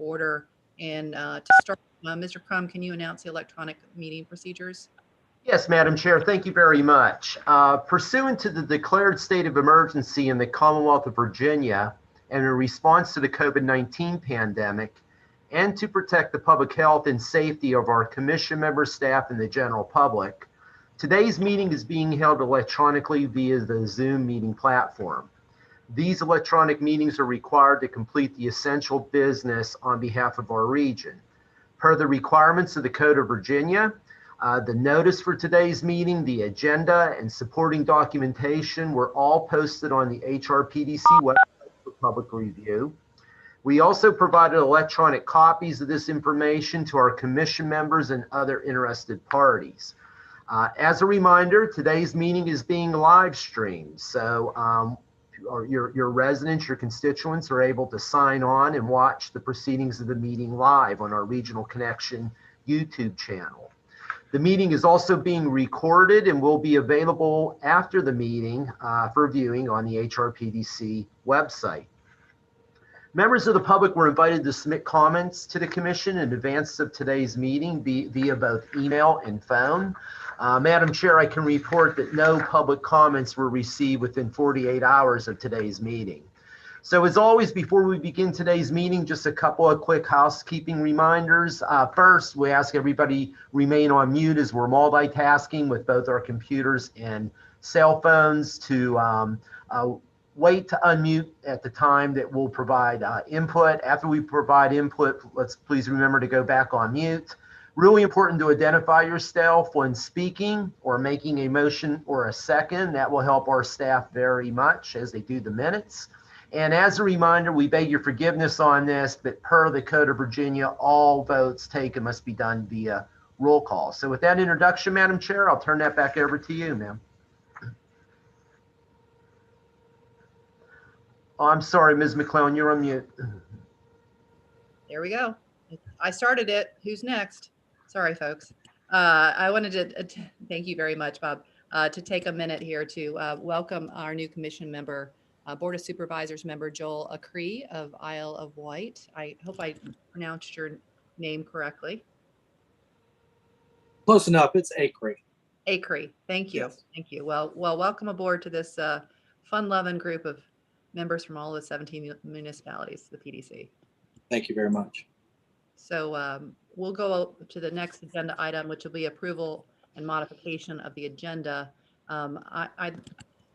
order. And to start, Mr. Crum, can you announce the electronic meeting procedures? Yes, Madam Chair, thank you very much. Pursuant to the declared state of emergency in the Commonwealth of Virginia and in response to the COVID-19 pandemic, and to protect the public health and safety of our commission members, staff, and the general public, today's meeting is being held electronically via the Zoom meeting platform. These electronic meetings are required to complete the essential business on behalf of our region. Per the requirements of the Code of Virginia, the notice for today's meeting, the agenda, and supporting documentation were all posted on the HRPDC website for public review. We also provided electronic copies of this information to our commission members and other interested parties. As a reminder, today's meeting is being live streamed, so your residents, your constituents are able to sign on and watch the proceedings of the meeting live on our Regional Connection YouTube channel. The meeting is also being recorded and will be available after the meeting for viewing on the HRPDC website. Members of the public were invited to submit comments to the commission in advance of today's meeting via both email and phone. Madam Chair, I can report that no public comments were received within 48 hours of today's meeting. So as always, before we begin today's meeting, just a couple of quick housekeeping reminders. First, we ask everybody remain on mute as we're multitasking with both our computers and cell phones to wait to unmute at the time that we'll provide input. After we provide input, let's please remember to go back on mute. Really important to identify yourself when speaking or making a motion or a second. That will help our staff very much as they do the minutes. And as a reminder, we beg your forgiveness on this, but per the Code of Virginia, all votes taken must be done via roll call. So with that introduction, Madam Chair, I'll turn that back over to you, ma'am. Oh, I'm sorry, Ms. McClellan, you're on mute. There we go. I started it. Who's next? Sorry, folks. I wanted to thank you very much, Bob, to take a minute here to welcome our new commission member, Board of Supervisors member Joel Acree of Isle of Wight. I hope I pronounced your name correctly. Close enough. It's Acree. Acree. Thank you. Yes. Thank you. Well, welcome aboard to this fun-loving group of members from all the 17 municipalities, the PDC. Thank you very much. So we'll go to the next agenda item, which will be approval and modification of the agenda. I'd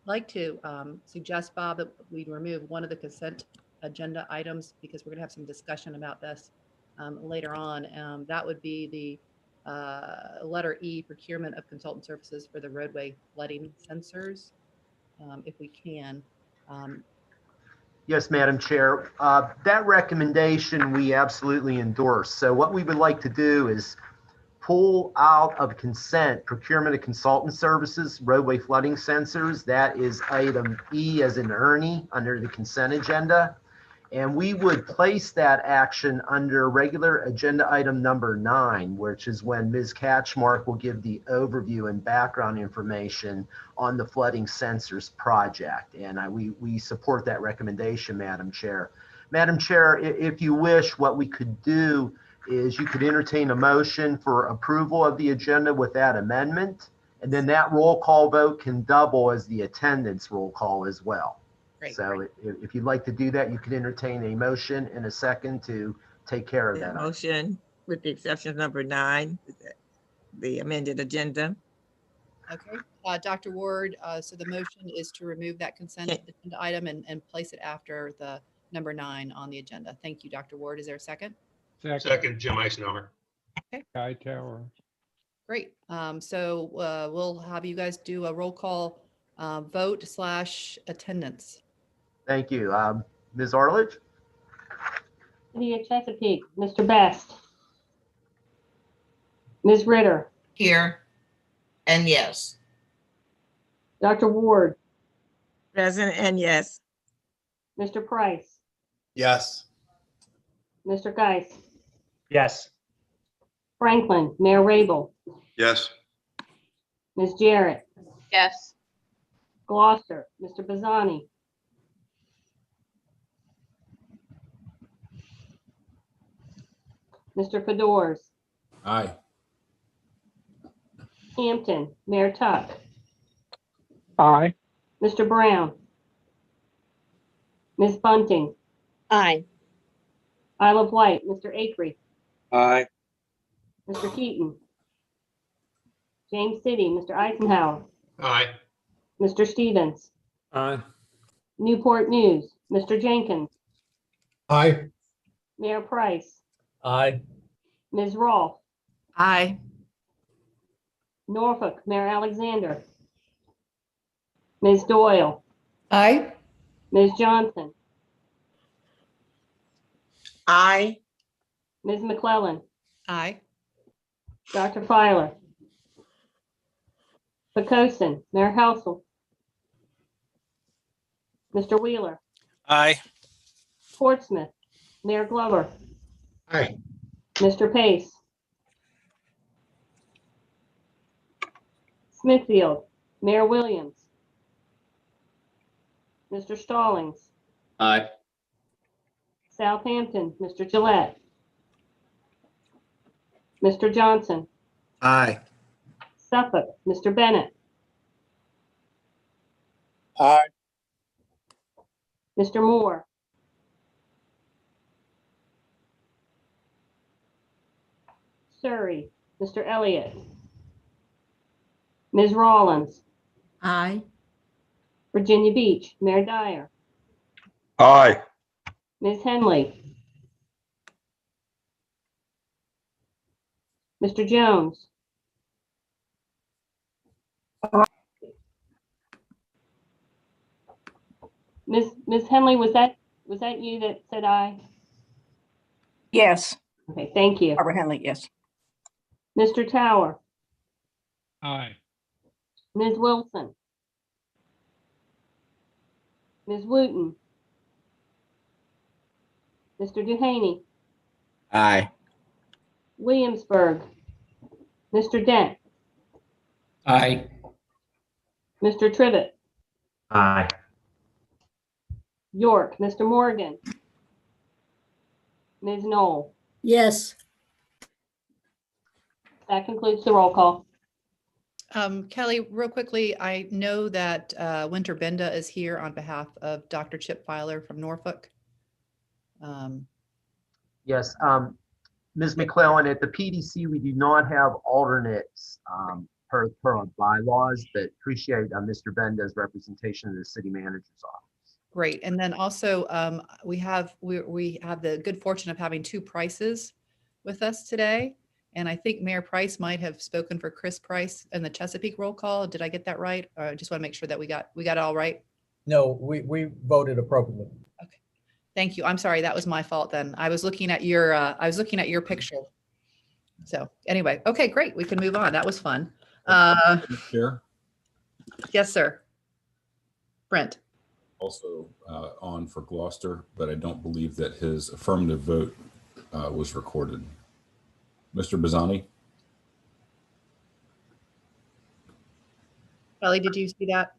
like to suggest, Bob, that we remove one of the consent agenda items because we're going to have some discussion about this later on. That would be the letter E, procurement of consultant services for the roadway flooding sensors, if we can. Yes, Madam Chair. That recommendation we absolutely endorse. So what we would like to do is pull out of consent procurement of consultant services, roadway flooding sensors. That is item E as in Ernie under the consent agenda. And we would place that action under regular agenda item number 9, which is when Ms. Catchmark will give the overview and background information on the flooding sensors project. And we support that recommendation, Madam Chair. Madam Chair, if you wish, what we could do is you could entertain a motion for approval of the agenda with that amendment. And then that roll call vote can double as the attendance roll call as well. Great, so great. If you'd like to do that, you could entertain a motion in a second to take care of that. Motion with the exception of number 9, the amended agenda. Okay, Dr. Ward, so the motion is to remove that consent agenda item and place it after the number 9 on the agenda. Thank you, Dr. Ward. Is there a second? Second, Jim Eisenhower. Okay. Hightower. Great. So we'll have you guys do a roll call vote / attendance. Thank you. Ms. Arledge? City of Chesapeake, Mr. Best. Ms. Ritter. Here and yes. Dr. Ward. Present and yes. Mr. Price. Yes. Mr. Geis. Yes. Franklin, Mayor Rabel. Yes. Ms. Jarrett. Yes. Gloucester, Mr. Bazzani. Mr. Fedors, Aye. Hampton, Mayor Tuck, Aye. Mr. Brown, Ms. Bunting, Aye. Isle of Wight, Mr. Akery, Aye. Mr. Keaton, James City, Mr. Eisenhower, Aye. Mr. Stevens, Aye. Newport News, Mr. Jenkins, Aye. Mayor Price, Aye. Ms. Rolfe, Aye. Norfolk, Mayor Alexander, Ms. Doyle, Aye. Ms. Johnson, Aye. Ms. McClellan, Aye. Dr. Filer, Pecosin, Mayor Household, Mr. Wheeler, Aye. Portsmouth, Mayor Glover, Aye. Mr. Pace, Smithfield, Mayor Williams, Mr. Stallings, Aye. Southampton, Mr. Gillette, Mr. Johnson, Aye. Suffolk, Mr. Bennett, Aye. Mr. Moore, Surrey, Mr. Elliott, Ms. Rawlins, Aye. Virginia Beach, Mayor Dyer, Aye. Ms. Henley, Mr. Jones, Ms. Henley, was that you that said aye? Yes, Okay, thank you. Barbara Henley, yes. Mr. Tower, Aye. Ms. Wilson, Ms. Wooten, Mr. Duhaney, Aye. Williamsburg, Mr. Dent, Aye. Mr. Trivett, Aye. York, Mr. Morgan, Ms. Knoll. Yes. That concludes the roll call. Kelly, real quickly, I know that Winter Benda is here on behalf of Dr. Chip Filer from Norfolk. Yes, Ms. McClellan, at the PDC, we do not have alternates per our bylaws, but appreciate Mr. Benda's representation of the city manager's office. Great. And then also we have the good fortune of having two Prices with us today. And I think Mayor Price might have spoken for Chris Price in the Chesapeake roll call. Did I get that right? I just want to make sure that we got it all right. No, we voted appropriately. Okay. Thank you. I'm sorry. That was my fault then. I was looking at your picture. So anyway, okay, great. We can move on. That was fun. Chair, Yes, sir. Brent. also on for Gloucester, but I don't believe that his affirmative vote was recorded. Mr. Bazzani? Kelly, did you see that?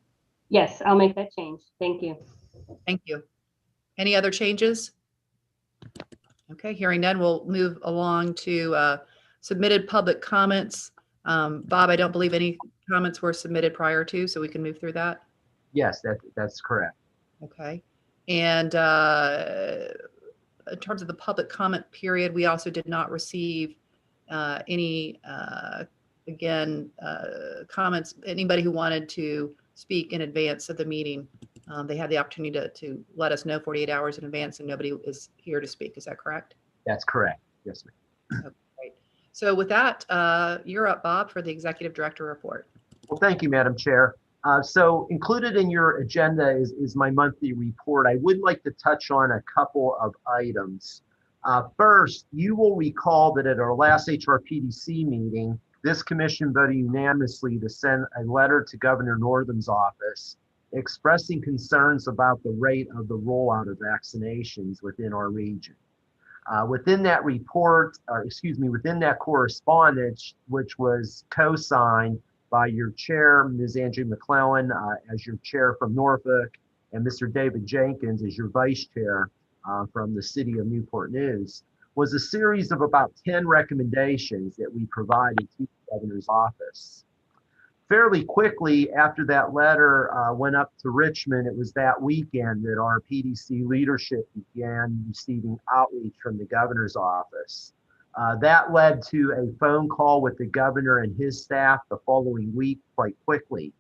Yes, I'll make that change. Thank you. Thank you. Any other changes? Okay, hearing none, we'll move along to submitted public comments. Bob, I don't believe any comments were submitted prior to, so we can move through that. Yes, that's correct. Okay. And in terms of the public comment period, we also did not receive any, comments. Anybody who wanted to speak in advance of the meeting, they had the opportunity to let us know 48 hours in advance, and nobody is here to speak. Is that correct? That's correct. Yes, ma'am. Okay, great. So with that, you're up, Bob, for the executive director report. Well, thank you, Madam Chair. So included in your agenda is my monthly report. I would like to touch on a couple of items. First, you will recall that at our last HRPDC meeting, this commission voted unanimously to send a letter to Governor Northam's office expressing concerns about the rate of the rollout of vaccinations within our region. Within that report, within that correspondence, which was co-signed by your chair, Ms. Andrew McClellan, as your chair from Norfolk, and Mr. David Jenkins as your vice chair from the city of Newport News, was a series of about 10 recommendations that we provided to the governor's office. Fairly quickly after that letter went up to Richmond, it was that weekend that our PDC leadership began receiving outreach from the governor's office. That led to a phone call with the governor and his staff the following week quite quickly.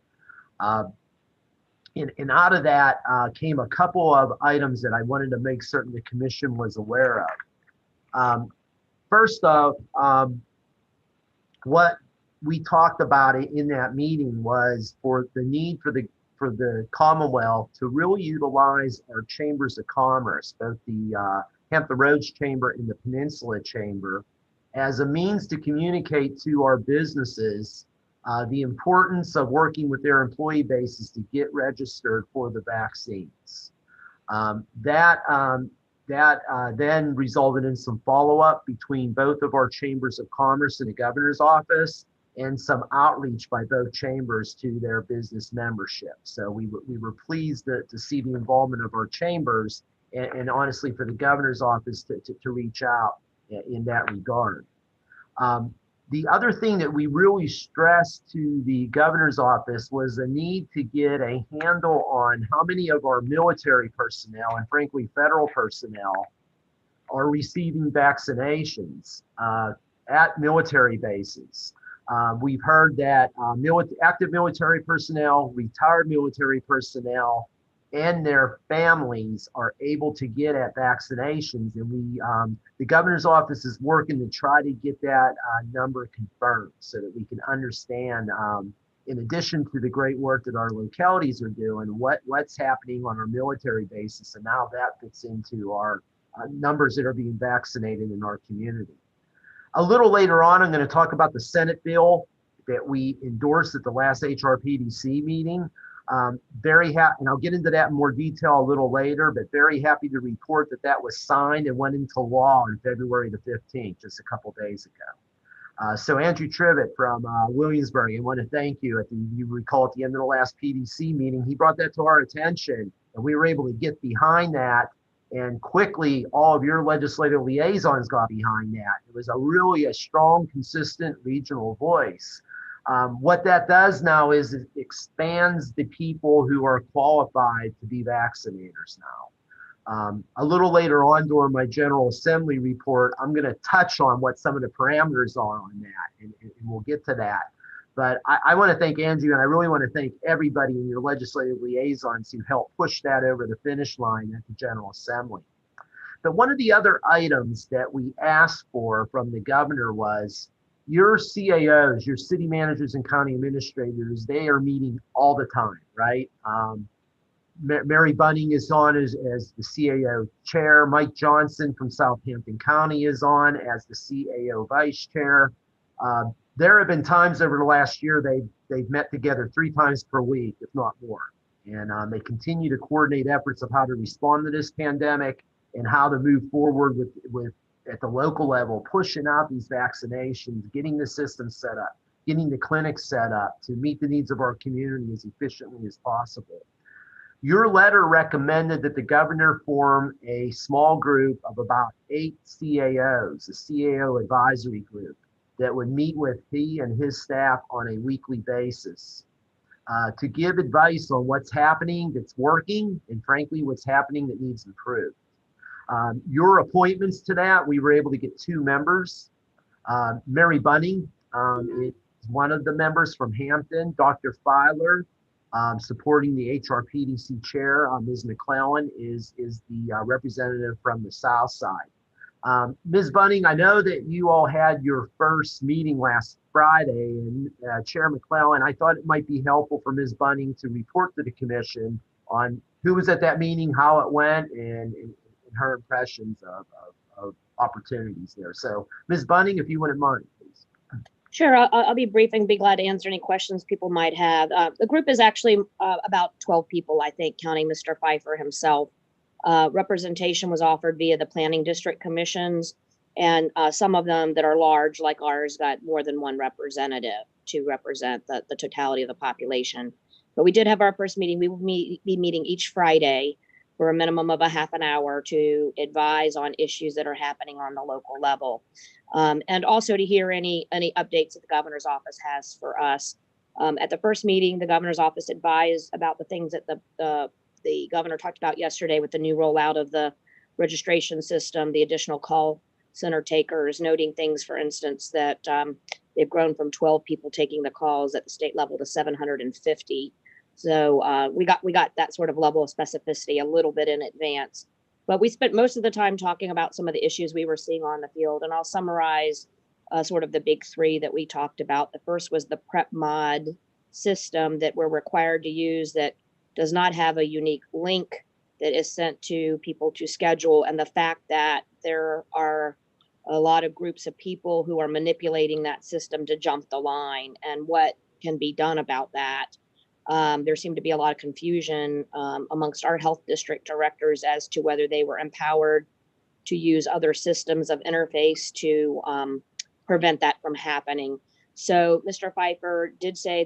And out of that came a couple of items that I wanted to make certain the commission was aware of. First off, what we talked about in that meeting was for the need for the Commonwealth to really utilize our chambers of commerce, both the Hampton Roads Chamber and the Peninsula Chamber, as a means to communicate to our businesses the importance of working with their employee bases to get registered for the vaccines. That then resulted in some follow-up between both of our chambers of commerce and the governor's office, and some outreach by both chambers to their business membership. So we were pleased to see the involvement of our chambers and honestly for the governor's office to reach out in that regard. The other thing that we really stressed to the governor's office was the need to get a handle on how many of our military personnel and frankly federal personnel are receiving vaccinations at military bases. We've heard that active military personnel, retired military personnel, and their families are able to get at vaccinations, and the governor's office is working to try to get that number confirmed so that we can understand, in addition to the great work that our localities are doing, what's happening on our military bases and how that fits into our numbers that are being vaccinated in our community. A little later on, I'm going to talk about the Senate bill that we endorsed at the last HRPDC meeting. Very happy, and I'll get into that in more detail a little later, but very happy to report that that was signed and went into law on February the 15th, just a couple days ago. So Andrew Trivett from Williamsburg, I want to thank you. You recall at the end of the last PDC meeting, he brought that to our attention, and we were able to get behind that. And quickly, all of your legislative liaisons got behind that. It was a strong, consistent regional voice. What that does now is it expands the people who are qualified to be vaccinators now. A little later on during my General Assembly report, I'm going to touch on what some of the parameters are on that, and we'll get to that. But I want to thank Andrew, and I really want to thank everybody in your legislative liaisons who helped push that over the finish line at the General Assembly. But one of the other items that we asked for from the governor was your CAOs, your city managers and county administrators, they are meeting all the time, right? Mary Bunning is on as the CAO chair. Mike Johnson from Southampton County is on as the CAO vice chair. There have been times over the last year they've met together 3 times per week, if not more. And they continue to coordinate efforts of how to respond to this pandemic and how to move forward with at the local level, pushing out these vaccinations, getting the system set up, getting the clinics set up to meet the needs of our community as efficiently as possible. Your letter recommended that the governor form a small group of about 8 CAOs, a CAO advisory group, that would meet with he and his staff on a weekly basis to give advice on what's happening that's working and frankly what's happening that needs improved. Your appointments to that, we were able to get 2 members. Mary Bunning is one of the members from Hampton. Dr. Filer, supporting the HRPDC chair, Ms. McClellan is the representative from the South Side. Ms. Bunning, I know that you all had your first meeting last Friday, and Chair McClellan, I thought it might be helpful for Ms. Bunning to report to the commission on who was at that meeting, how it went, and her impressions of opportunities there. So Ms. Bunning, if you wouldn't mind, please. Sure, I'll be brief and be glad to answer any questions people might have. The group is actually about 12 people, I think, counting Mr. Pfeiffer himself. Representation was offered via the planning district commissions, and some of them that are large, like ours, got more than one representative to represent the totality of the population. But we did have our first meeting. We will be meeting each Friday for a minimum of a half an hour to advise on issues that are happening on the local level. And also to hear any updates that the governor's office has for us. At the first meeting, the governor's office advised about the things that the governor talked about yesterday with the new rollout of the registration system, the additional call center takers, noting things, for instance, that they've grown from 12 people taking the calls at the state level to 750. So we got that sort of level of specificity a little bit in advance. But we spent most of the time talking about some of the issues we were seeing on the field, and I'll summarize sort of the big three that we talked about. The first was the prep mod system that we're required to use that does not have a unique link that is sent to people to schedule, and the fact that there are a lot of groups of people who are manipulating that system to jump the line, and what can be done about that. There seemed to be a lot of confusion amongst our health district directors as to whether they were empowered to use other systems of interface to prevent that from happening. So Mr. Pfeiffer did say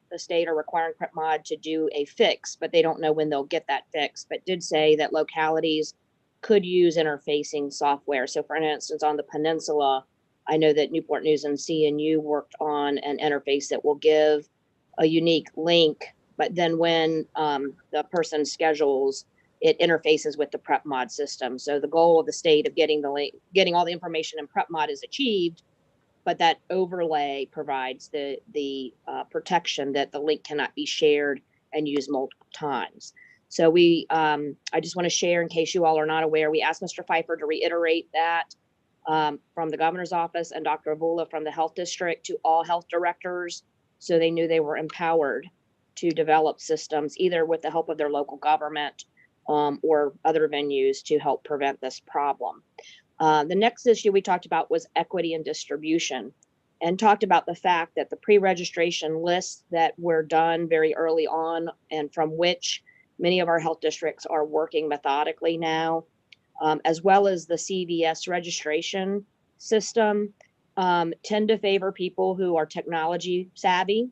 the state are requiring PrepMod to do a fix, but they don't know when they'll get that fix, but did say that localities could use interfacing software. So for instance, on the peninsula, I know that Newport News and CNU worked on an interface that will give a unique link, but then when the person schedules, it interfaces with the PrepMod system. So the goal of the state of getting the link, getting all the information in PrepMod is achieved, but that overlay provides the protection that the link cannot be shared and used multiple times. So I just want to share, in case you all are not aware, we asked Mr. Pfeiffer to reiterate that from the governor's office and Dr. Avula from the health district to all health directors, so they knew they were empowered to develop systems, either with the help of their local government or other venues to help prevent this problem. The next issue we talked about was equity and distribution, and talked about the fact that the pre-registration lists that were done very early on, and from which many of our health districts are working methodically now, as well as the CVS registration system, tend to favor people who are technology savvy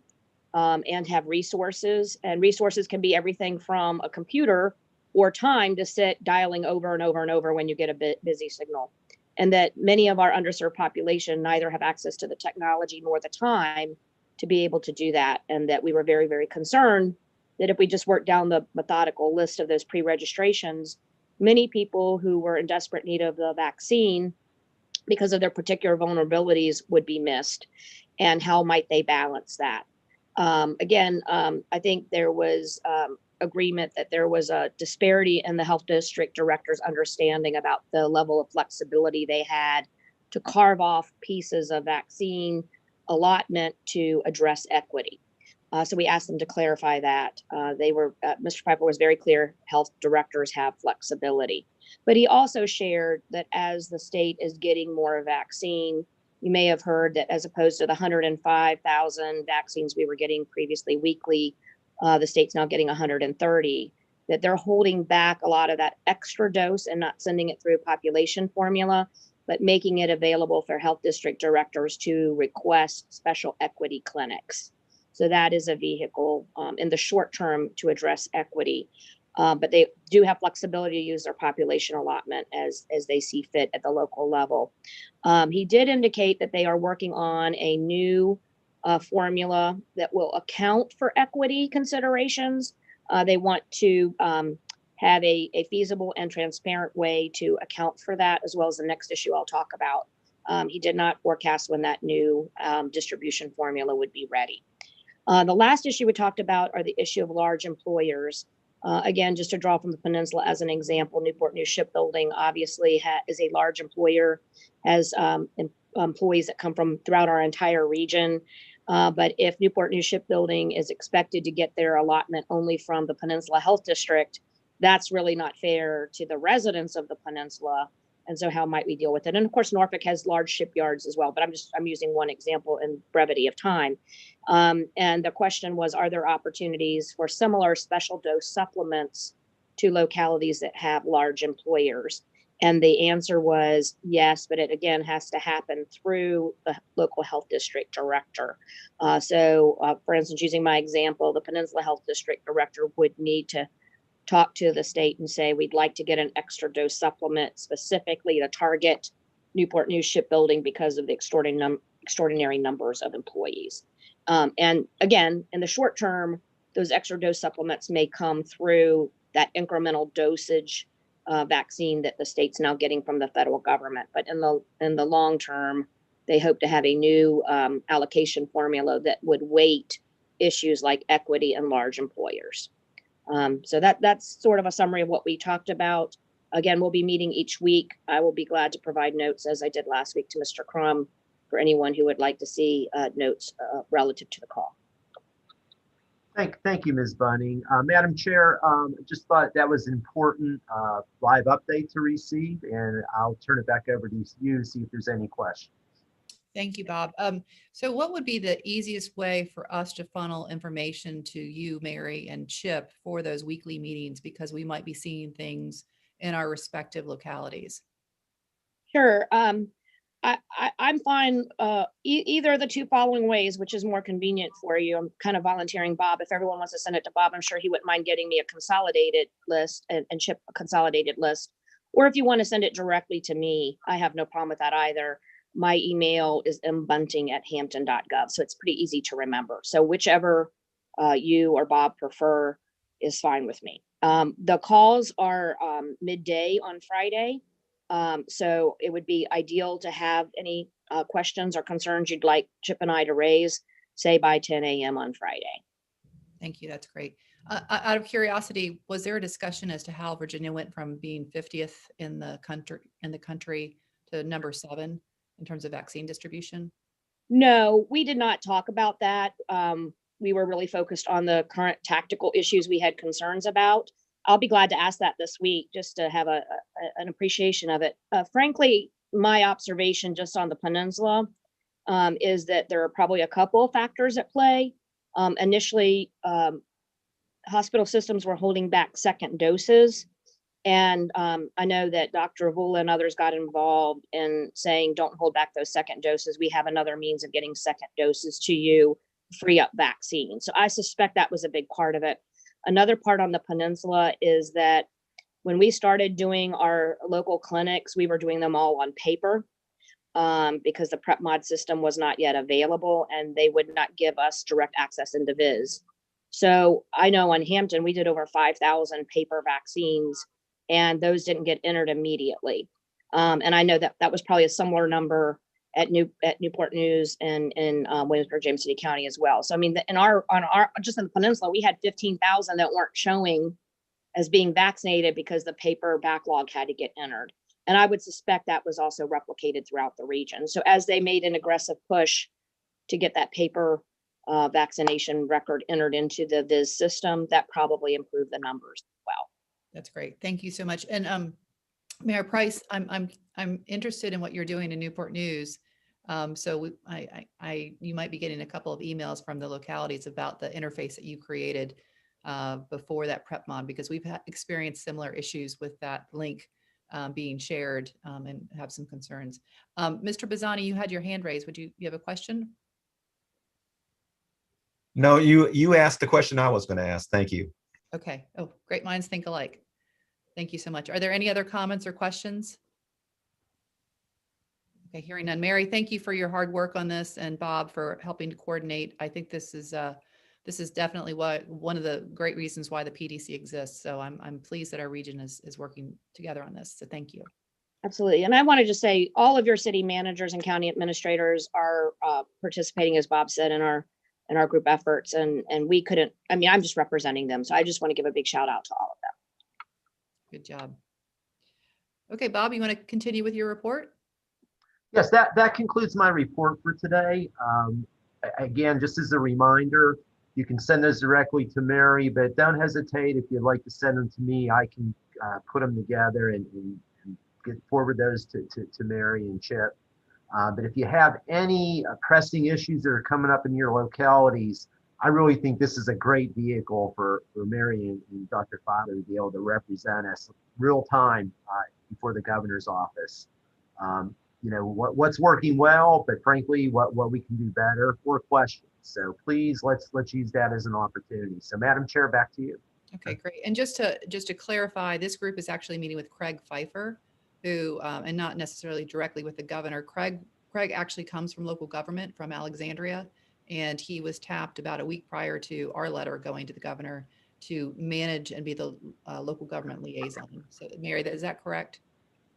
and have resources. And resources can be everything from a computer or time to sit dialing over and over and over when you get a busy signal. And that many of our underserved population neither have access to the technology nor the time to be able to do that. And that we were very, very concerned that if we just worked down the methodical list of those pre-registrations, many people who were in desperate need of the vaccine because of their particular vulnerabilities would be missed. And how might they balance that? Again, I think there was agreement that there was a disparity in the health district director's understanding about the level of flexibility they had to carve off pieces of vaccine allotment to address equity. So we asked them to clarify that. Mr. Pfeiffer was very clear, health directors have flexibility. But he also shared that as the state is getting more vaccine, you may have heard that as opposed to the 105,000 vaccines we were getting previously weekly, the state's now getting 130, that they're holding back a lot of that extra dose and not sending it through a population formula, but making it available for health district directors to request special equity clinics. So that is a vehicle in the short term to address equity. But they do have flexibility to use their population allotment as they see fit at the local level. He did indicate that they are working on a new formula that will account for equity considerations. They want to have a feasible and transparent way to account for that, as well as the next issue I'll talk about. He did not forecast when that new distribution formula would be ready. The last issue we talked about are the issue of large employers. Again, just to draw from the peninsula as an example, Newport News Shipbuilding obviously is a large employer, has employees that come from throughout our entire region. But if Newport News Shipbuilding is expected to get their allotment only from the Peninsula Health District, that's really not fair to the residents of the peninsula. And so how might we deal with it? And of course, Norfolk has large shipyards as well, but I'm using one example in brevity of time. And the question was, are there opportunities for similar special dose supplements to localities that have large employers? And the answer was yes, but it again has to happen through the local health district director. For instance, using my example, the Peninsula Health District director would need to talk to the state and say, we'd like to get an extra dose supplement specifically to target Newport News Shipbuilding because of the extraordinary numbers of employees. And again, in the short term, those extra dose supplements may come through that incremental dosage vaccine that the state's now getting from the federal government. But in the long term, they hope to have a new allocation formula that would weight issues like equity and large employers. So that's sort of a summary of what we talked about. Again, we'll be meeting each week. I will be glad to provide notes, as I did last week, to Mr. Crum for anyone who would like to see notes relative to the call. Thank you, Ms. Bunning. Madam Chair, just thought that was an important live update to receive, and I'll turn it back over to you to see if there's any questions. Thank you, Bob. So what would be the easiest way for us to funnel information to you, Mary, and Chip for those weekly meetings? Because we might be seeing things in our respective localities. Sure. I'm fine either of the two following ways, which is more convenient for you. I'm kind of volunteering Bob. If everyone wants to send it to Bob, I'm sure he wouldn't mind getting me a consolidated list and Chip a consolidated list. Or if you want to send it directly to me, I have no problem with that either. My email is mbunting@hampton.gov, so it's pretty easy to remember. So whichever you or Bob prefer is fine with me. The calls are midday on Friday. So it would be ideal to have any questions or concerns you'd like Chip and I to raise, say by 10 a.m. on Friday. Thank you. That's great. Out of curiosity, was there a discussion as to how Virginia went from being 50th in the country to number 7 in terms of vaccine distribution? No, we did not talk about that. We were really focused on the current tactical issues we had concerns about. I'll be glad to ask that this week just to have an appreciation of it. Frankly, my observation just on the peninsula is that there are probably a couple of factors at play. Initially, hospital systems were holding back second doses. And I know that Dr. Avula and others got involved in saying, don't hold back those second doses. We have another means of getting second doses to you, free up vaccine. So I suspect that was a big part of it. Another part on the peninsula is that when we started doing our local clinics, we were doing them all on paper because the prep mod system was not yet available and they would not give us direct access into Viz. So I know on Hampton, we did over 5,000 paper vaccines and those didn't get entered immediately. And I know that that was probably a similar number at Newport News and in Williamsburg, James City County as well. So I mean, just in the peninsula, we had 15,000 that weren't showing as being vaccinated because the paper backlog had to get entered. And I would suspect that was also replicated throughout the region. So as they made an aggressive push to get that paper vaccination record entered into the Viz system, that probably improved the numbers as well. That's great. Thank you so much. And Mayor Price, I'm interested in what you're doing in Newport News. So you might be getting a couple of emails from the localities about the interface that you created before that prep mod, because we've experienced similar issues with that link being shared and have some concerns. Mr. Bazzani, you had your hand raised. You have a question? No, you asked the question I was going to ask. Thank you. Okay. Oh, great minds think alike. Thank you so much. Are there any other comments or questions? Okay, hearing none. Mary, thank you for your hard work on this, and Bob for helping to coordinate. I think this is definitely one of the great reasons why the PDC exists. So I'm pleased that our region is working together on this. So thank you. Absolutely. And I wanted to say all of your city managers and county administrators are participating, as Bob said, in our group efforts. And we couldn't, I mean, I'm just representing them. So I just want to give a big shout out to all of them. Good job. Okay, Bob, you want to continue with your report? Yes, that concludes my report for today. Again, just as a reminder, you can send those directly to Mary, but don't hesitate if you'd like to send them to me. I can put them together and forward those to Mary and Chip. But if you have any pressing issues that are coming up in your localities, I really think this is a great vehicle for Mary and Dr. Father to be able to represent us real time before the governor's office. You know, what's working well, but frankly, what we can do better, or questions. So please, let's use that as an opportunity. So Madam Chair, back to you. Okay, great. And just to clarify, this group is actually meeting with Craig Pfeiffer, who, and not necessarily directly with the governor. Craig actually comes from local government from Alexandria, and he was tapped about a week prior to our letter going to the governor to manage and be the local government liaison. So Mary, is that correct?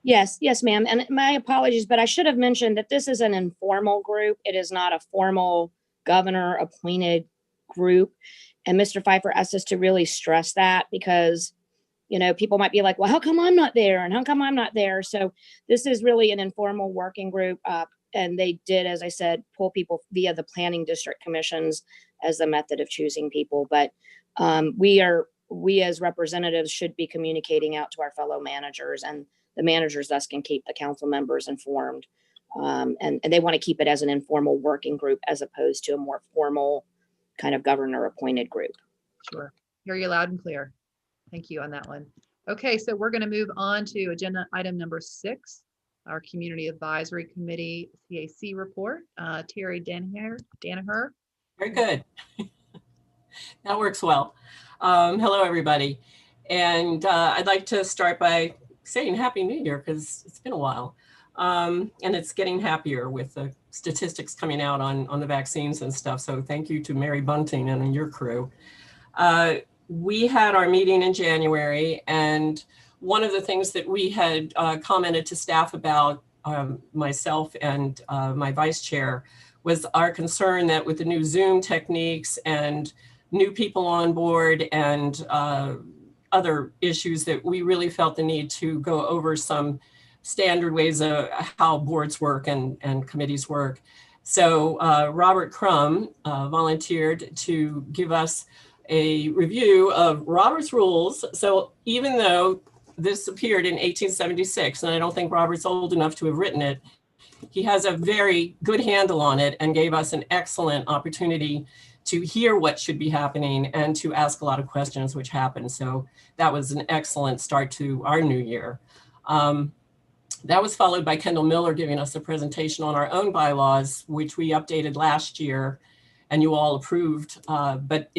Yes, yes, ma'am. And my apologies, but I should have mentioned that this is an informal group. It is not a formal governor appointed group. And Mr. Pfeiffer asked us to really stress that because, you know, people might be like, well, how come I'm not there? And how come I'm not there? So this is really an informal working group. And they did, as I said, pull people via the planning district commissions as the method of choosing people. But we as representatives should be communicating out to our fellow managers, and the managers thus can keep the council members informed. And they want to keep it as an informal working group as opposed to a more formal kind of governor appointed group. Sure. Hear you loud and clear. Thank you on that one. Okay, so we're going to move on to agenda item number 6, our Community Advisory Committee CAC report. Terry Danaher. Very good. That works well. Hello, everybody. And I'd like to start by saying Happy New Year because it's been a while. And it's getting happier with the statistics coming out on the vaccines and stuff. So thank you to Mary Bunting and your crew. We had our meeting in January, and one of the things that we had commented to staff about, myself and my vice chair, was our concern that with the new Zoom techniques and new people on board and other issues, that we really felt the need to go over some standard ways of how boards work and committees work. So Robert Crum volunteered to give us a review of Robert's rules. So even though this appeared in 1876, and I don't think Robert's old enough to have written it, he has a very good handle on it and gave us an excellent opportunity to hear what should be happening and to ask a lot of questions, which happened. So that was an excellent start to our new year. That was followed by Kendall Miller giving us a presentation on our own bylaws, which we updated last year and you all approved, but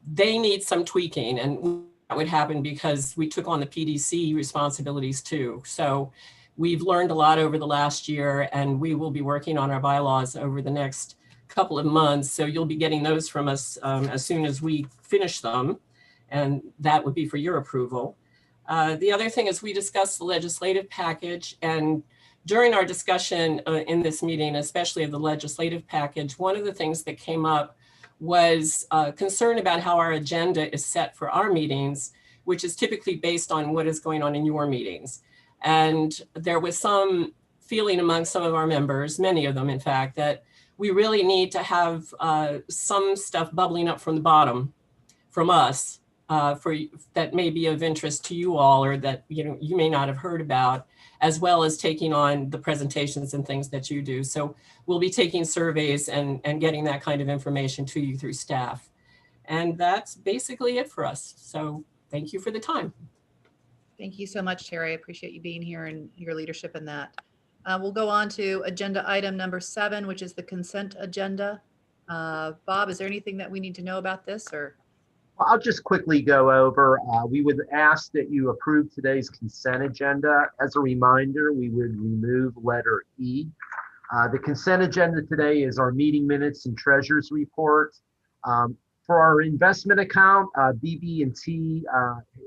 they need some tweaking, and that would happen because we took on the PDC responsibilities too. So we've learned a lot over the last year, and we will be working on our bylaws over the next couple of months. So you'll be getting those from us as soon as we finish them, and that would be for your approval. The other thing is we discussed the legislative package, and during our discussion in this meeting, especially of the legislative package, one of the things that came up was concern about how our agenda is set for our meetings, which is typically based on what is going on in your meetings. And there was some feeling among some of our members, many of them in fact, that we really need to have some stuff bubbling up from the bottom from us that may be of interest to you all, or that you may not have heard about, as well as taking on the presentations and things that you do. So we'll be taking surveys and getting that kind of information to you through staff. And that's basically it for us. So thank you for the time. Thank you so much, Terry. I appreciate you being here and your leadership in that. We'll go on to agenda item number 7, which is the consent agenda. Bob, is there anything that we need to know about this, or? I'll just quickly go over. We would ask that you approve today's consent agenda. As a reminder, we would remove letter E. The consent agenda today is our meeting minutes and treasurer's report. For our investment account, BB&T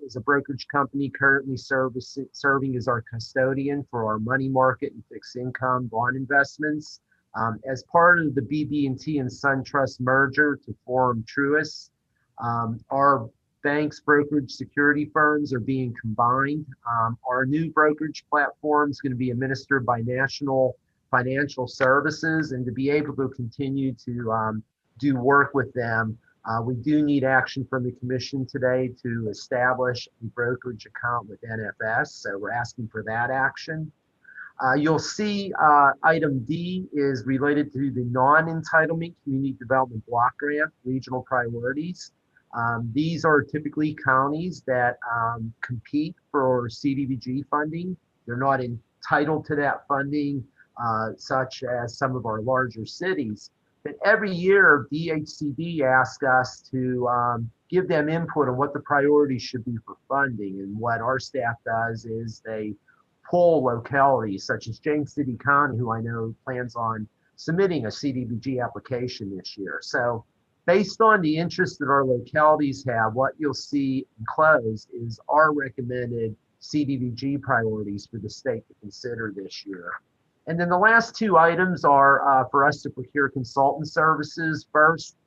is a brokerage company currently serving as our custodian for our money market and fixed income bond investments. As part of the BB&T and SunTrust merger to form Truist, our bank's brokerage security firms are being combined. Our new brokerage platform is going to be administered by National Financial Services, and to be able to continue to do work with them, we do need action from the commission today to establish a brokerage account with NFS, so we're asking for that action. You'll see item D is related to the non-entitlement community development block grant regional priorities. These are typically counties that compete for CDBG funding. They're not entitled to that funding, such as some of our larger cities. that every year DHCD asks us to give them input on what the priorities should be for funding. And what our staff does is they pull localities such as James City County, who I know plans on submitting a CDBG application this year. So based on the interest that our localities have, what you'll see enclosed is our recommended CDBG priorities for the state to consider this year. And then the last two items are for us to procure consultant services. First,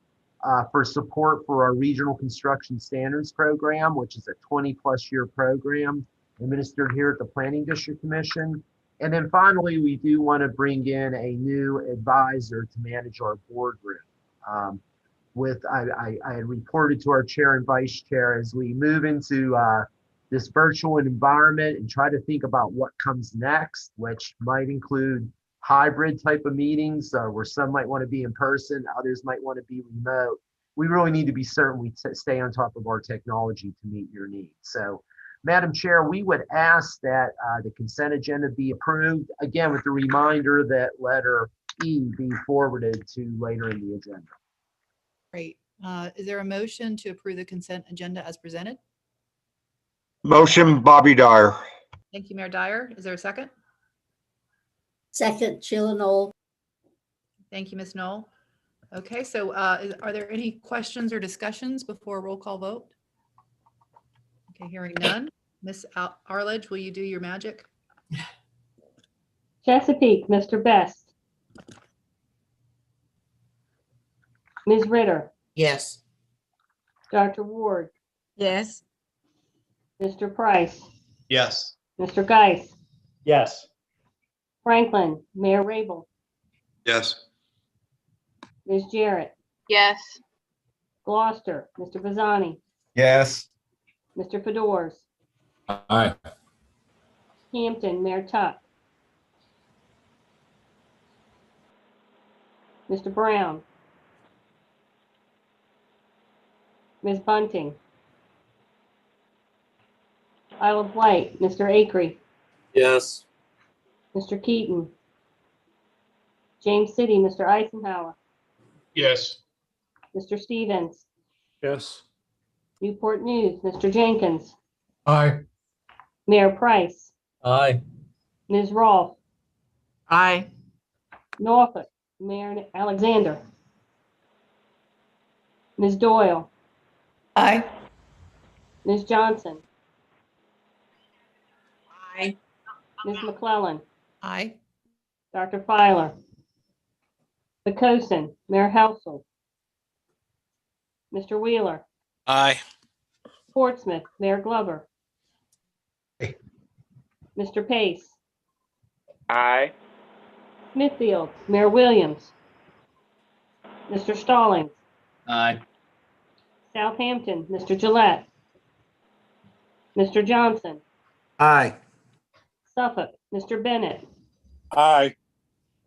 for support for our Regional Construction Standards Program, which is a 20+ year program administered here at the Planning District Commission. And then finally, we do want to bring in a new advisor to manage our boardroom. I had reported to our chair and vice chair as we move into this virtual environment and try to think about what comes next, which might include hybrid type of meetings where some might want to be in person, others might want to be remote. We really need to be certain we stay on top of our technology to meet your needs. So, Madam Chair, we would ask that the consent agenda be approved, again, with the reminder that letter E be forwarded to later in the agenda. Great. Is there a motion to approve the consent agenda as presented? Motion, Bobby Dyer. Thank you, Mayor Dyer. Is there a second? Second, Sheila Knoll. Thank you, Ms. Knoll. Okay, so are there any questions or discussions before roll call vote? Okay, hearing none. Ms. Arledge, will you do your magic? Chesapeake, Mr. Best. Ms. Ritter, Yes. Dr. Ward, Yes. Mr. Price, Yes. Mr. Geis, Yes. Franklin, Mayor Rabel, Yes. Ms. Jarrett, Yes. Gloucester, Mr. Bazzani, Yes. Mr. Fedors, Aye. Hampton, Mayor Tuck, Mr. Brown, Ms. Bunting, Isle of Wight, Mr. Acree, Yes. Mr. Keaton, James City, Mr. Eisenhower, Yes. Mr. Stevens, Yes. Newport News, Mr. Jenkins, Aye. Mayor Price, Aye. Ms. Rolfe, Aye. Norfolk, Mayor Alexander, Ms. Doyle, Aye. Ms. Johnson, Aye. Ms. McClellan, Aye. Dr. Filer, Pecosin, Mayor Helsel, Mr. Wheeler, Aye. Portsmouth, Mayor Glover, Aye. Mr. Pace, Aye. Smithfield, Mayor Williams, Mr. Stallings, Aye. Southampton, Mr. Gillette, Mr. Johnson, Aye. Suffolk, Mr. Bennett, Aye.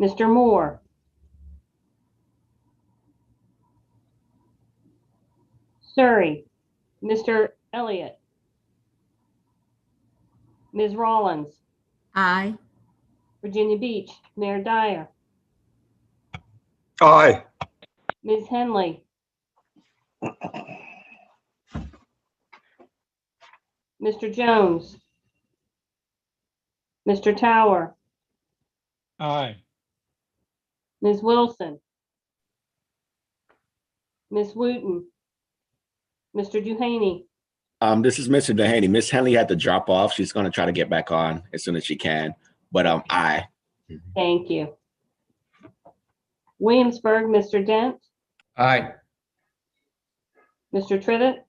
Mr. Moore, Surrey, Mr. Elliott, Ms. Rollins, Aye. Virginia Beach, Mayor Dyer, Aye. Ms. Henley, Mr. Jones, Mr. Tower, Aye. Ms. Wilson, Ms. Wooten, Mr. Duhaney, This is Mr. Dehaney. Miss Henley had to drop off. She's going to try to get back on as soon as she can. But aye. thank you. Williamsburg, Mr. Dent, Aye. Mr. Trivett,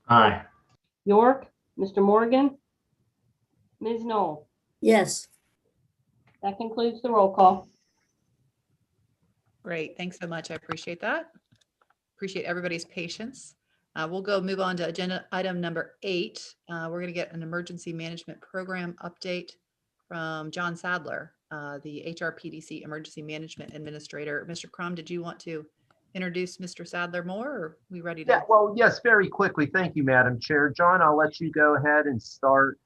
Aye. York, Mr. Morgan, Ms. Knoll. Yes. That concludes the roll call. Great. Thanks so much. I appreciate that. Appreciate everybody's patience. We'll move on to agenda item number 8. We're going to get an emergency management program update from John Sadler, the HRPDC Emergency Management Administrator. Mr. Crum, did you want to introduce Mr. Sadler more, or are we ready to? Yeah, well, yes, very quickly. Thank you, Madam Chair. John, I'll let you go ahead and start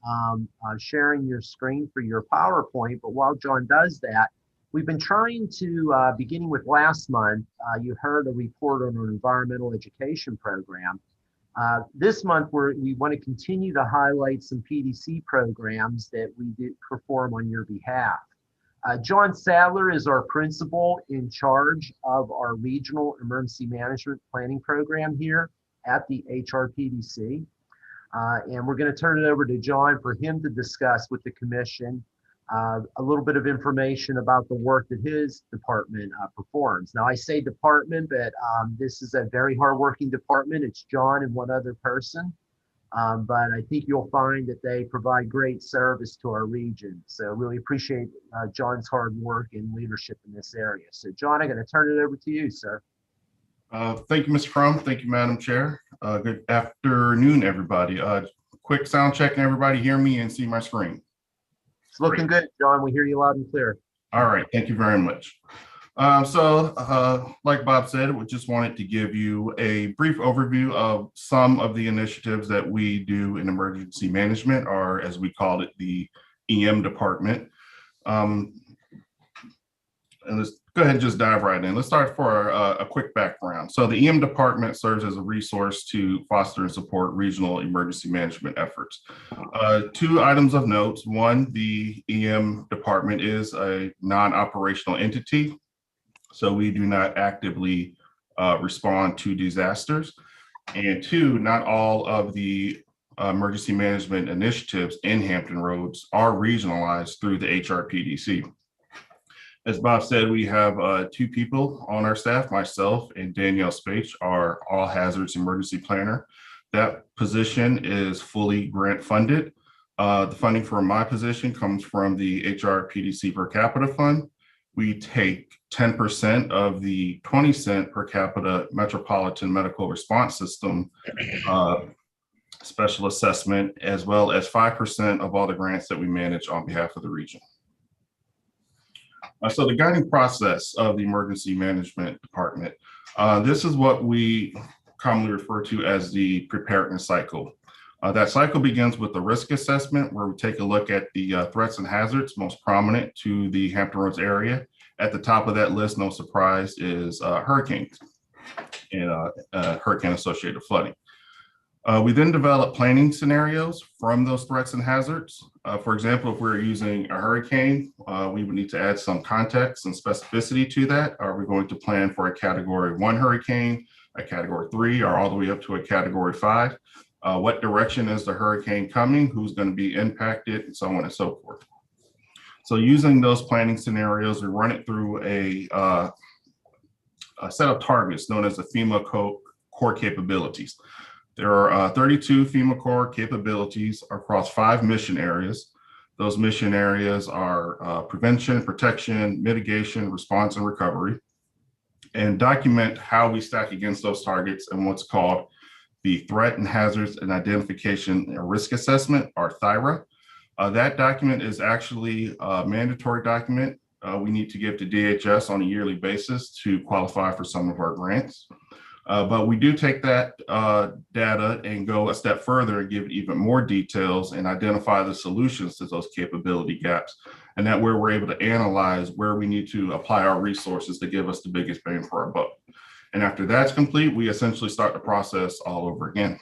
sharing your screen for your PowerPoint. But while John does that, We've been trying to, beginning with last month, you heard a report on an environmental education program. This month, we want to continue to highlight some PDC programs that we did perform on your behalf. John Sadler is our principal in charge of our regional emergency management planning program here at the HRPDC. And we're going to turn it over to John for him to discuss with the commission a little bit of information about the work that his department performs. Now, I say department, but this is a very hardworking department. It's John and one other person. But I think you'll find that they provide great service to our region. So really appreciate John's hard work and leadership in this area. So John, I'm going to turn it over to you, sir. Thank you, Mr. Crum. Thank you, Madam Chair. Good afternoon, everybody. Quick sound check. Can everybody hear me and see my screen? It's looking good, John. We hear you loud and clear. All right. Thank you very much. Like Bob said, we just wanted to give you a brief overview of some of the initiatives that we do in emergency management, or as we call it, the EM department. And let's go ahead and just dive right in. Let's start for a quick background. So the EM department serves as a resource to foster and support regional emergency management efforts. Two items of note. One, the EM department is a non-operational entity. So we do not actively respond to disasters. And two, not all of the emergency management initiatives in Hampton Roads are regionalized through the HRPDC. As Bob said, we have two people on our staff, myself and Danielle Spach, our all hazards emergency planner. That position is fully grant funded. The funding for my position comes from the HRPDC per capita fund. We take 10% of the 20-cent per capita Metropolitan Medical Response System special assessment, as well as 5% of all the grants that we manage on behalf of the region. So the guiding process of the emergency management department, this is what we commonly refer to as the preparedness cycle. That cycle begins with the risk assessment, where we take a look at the threats and hazards most prominent to the Hampton Roads area. At the top of that list, no surprise, is hurricanes and hurricane-associated flooding. We then develop planning scenarios from those threats and hazards. For example, if we're using a hurricane, we would need to add some context and specificity to that. Are we going to plan for a Category 1 hurricane, a Category 3, or all the way up to a Category 5? What direction is the hurricane coming? Who's going to be impacted, and so on and so forth. So using those planning scenarios, we run it through a set of targets known as the FEMA core capabilities. There are 32 FEMA core capabilities across 5 mission areas. Those mission areas are prevention, protection, mitigation, response, and recovery, and document how we stack against those targets and what's called the Threat and Hazards and Identification and Risk Assessment, or THIRA. That document is actually a mandatory document we need to give to DHS on a yearly basis to qualify for some of our grants. But we do take that data and go a step further and give even more details and identify the solutions to those capability gaps. And that where we're able to analyze where we need to apply our resources to give us the biggest bang for our buck. And after that's complete, we essentially start the process all over again.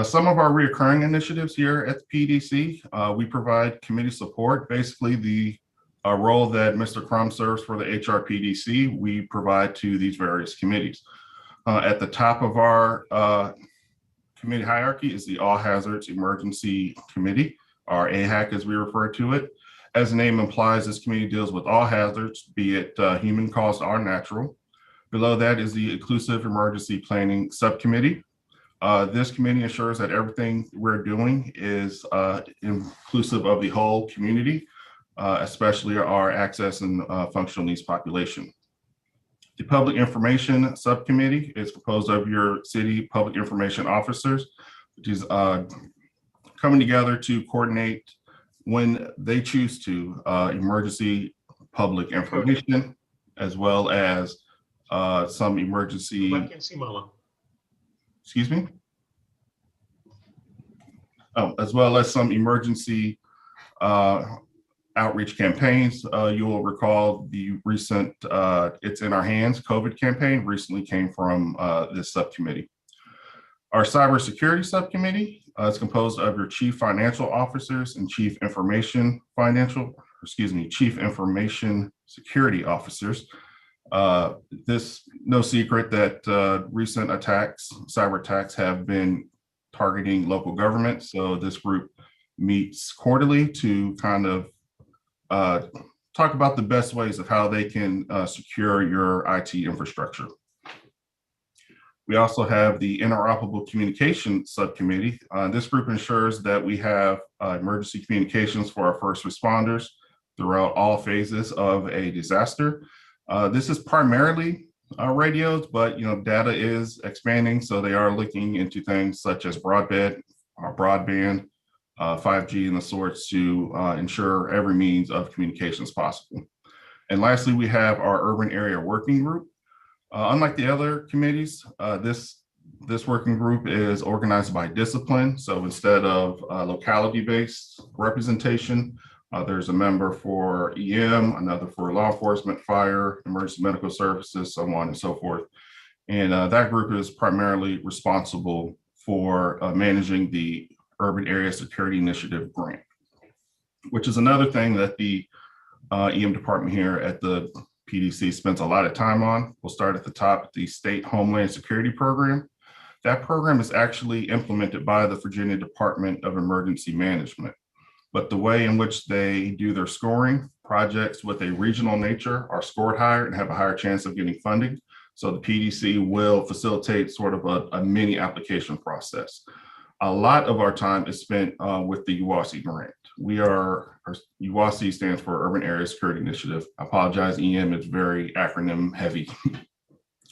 Some of our recurring initiatives here at the PDC, we provide committee support. Basically, the role that Mr. Crum serves for the HRPDC, we provide to these various committees. At the top of our committee hierarchy is the All Hazards Emergency Committee, or AHAC as we refer to it. As the name implies, this committee deals with all hazards, be it human caused or natural. Below that is the Inclusive Emergency Planning Subcommittee. This committee ensures that everything we're doing is inclusive of the whole community, especially our access and functional needs population. The Public Information Subcommittee is composed of your city public information officers, which is coming together to coordinate when they choose to emergency public information, as well as some emergency. I can't see Mama. Excuse me? Oh, as well as some emergency outreach campaigns. You will recall the recent It's in Our Hands COVID campaign recently came from this subcommittee. Our cybersecurity subcommittee is composed of your chief financial officers and chief information security officers. This no secret that recent attacks, cyber attacks, have been targeting local government. So this group meets quarterly to kind of talk about the best ways of how they can secure your IT infrastructure. We also have the interoperable communication subcommittee. This group ensures that we have emergency communications for our first responders throughout all phases of a disaster. This is primarily radios, but data is expanding, so they are looking into things such as broadband, 5G and the sorts to ensure every means of communication is possible. And lastly, we have our urban area working group. Unlike the other committees, this working group is organized by discipline. So instead of locality-based representation, there's a member for EM, another for law enforcement, fire, emergency medical services, so on and so forth. And that group is primarily responsible for managing the Urban Area Security Initiative grant, which is another thing that the EM department here at the PDC spends a lot of time on. We'll start at the top, the State Homeland Security Program. That program is actually implemented by the Virginia Department of Emergency Management. But the way in which they do their scoring, projects with a regional nature are scored higher and have a higher chance of getting funding. So the PDC will facilitate sort of a mini application process. A lot of our time is spent with the UASI grant. UASI stands for Urban Area Security Initiative. I apologize, EM is very acronym heavy.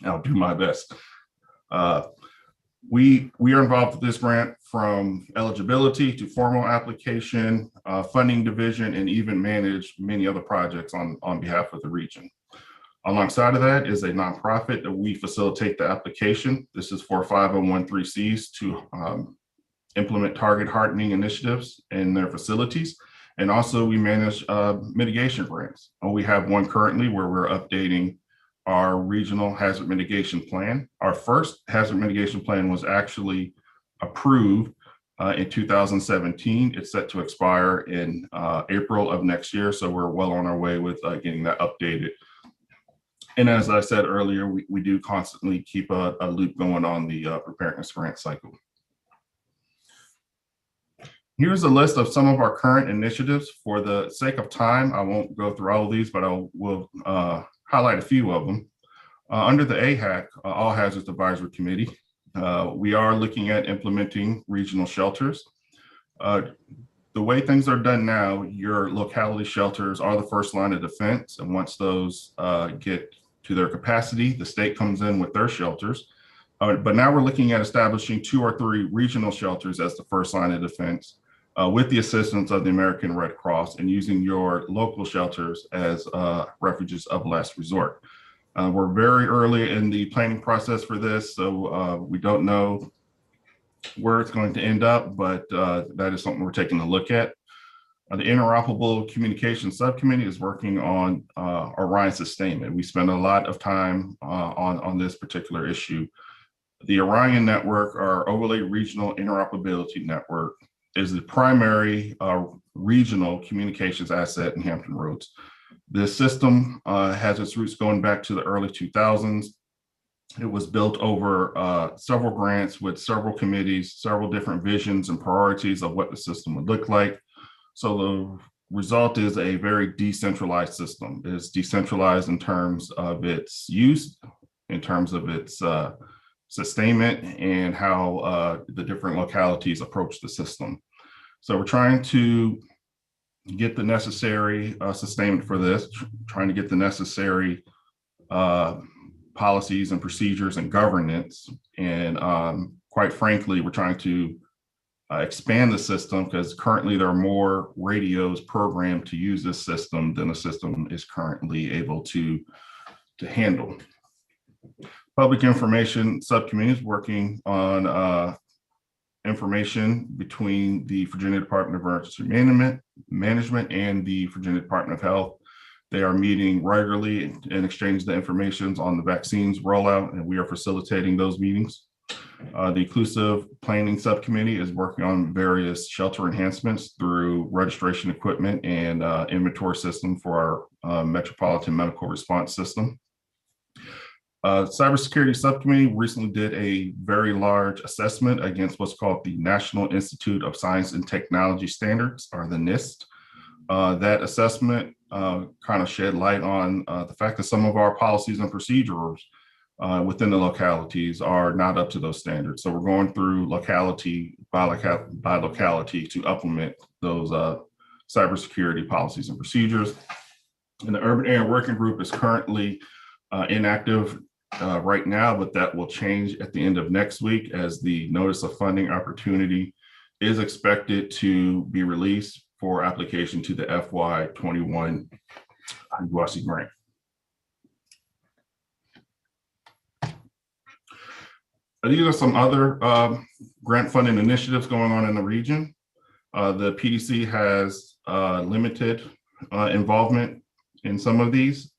I'll do my best. We are involved with this grant from eligibility to formal application, funding division, and even manage many other projects on behalf of the region. Alongside of that is a nonprofit that we facilitate the application. This is for 501(c)(3)s to implement target hardening initiatives in their facilities. And also we manage mitigation grants. We have one currently where we're updating our regional hazard mitigation plan. Our first hazard mitigation plan was actually approved in 2017. It's set to expire in April of next year. So we're well on our way with getting that updated. And as I said earlier, we do constantly keep a loop going on the preparedness grant cycle. Here's a list of some of our current initiatives. For the sake of time, I won't go through all of these, but I will highlight a few of them. Under the AHAC, All Hazards Advisory Committee, we are looking at implementing regional shelters. The way things are done now, your locality shelters are the first line of defense. And once those get to their capacity, the state comes in with their shelters. But now we're looking at establishing 2 or 3 regional shelters as the first line of defense with the assistance of the American Red Cross and using your local shelters as refuges of last resort. We're very early in the planning process for this, so we don't know where it's going to end up, but that is something we're taking a look at. The Interoperable Communication Subcommittee is working on Orion sustainment. We spend a lot of time on this particular issue. The Orion network, our overlay regional interoperability network, is the primary regional communications asset in Hampton Roads. This system has its roots going back to the early 2000s. It was built over several grants with several committees, several different visions and priorities of what the system would look like. So the result is a very decentralized system. It's decentralized in terms of its use, in terms of its sustainment, and how the different localities approach the system. So we're trying to get the necessary sustainment for this, trying to get the necessary policies and procedures and governance. And quite frankly, we're trying to expand the system because currently there are more radios programmed to use this system than the system is currently able to handle. Public Information Subcommittee is working on information between the Virginia Department of Emergency Management and the Virginia Department of Health. They are meeting regularly and exchanging the information on the vaccines rollout, and we are facilitating those meetings. The Inclusive Planning Subcommittee is working on various shelter enhancements through registration equipment and inventory system for our Metropolitan Medical Response System. Cybersecurity Subcommittee recently did a very large assessment against what's called the National Institute of Science and Technology Standards, or the NIST. That assessment kind of shed light on the fact that some of our policies and procedures within the localities are not up to those standards. So we're going through locality by locality to implement those cybersecurity policies and procedures. And the Urban Area Working Group is currently inactive right now, but that will change at the end of next week as the notice of funding opportunity is expected to be released for application to the FY21 UOSI grant. These are some other grant funding initiatives going on in the region. The PDC has limited involvement in some of these.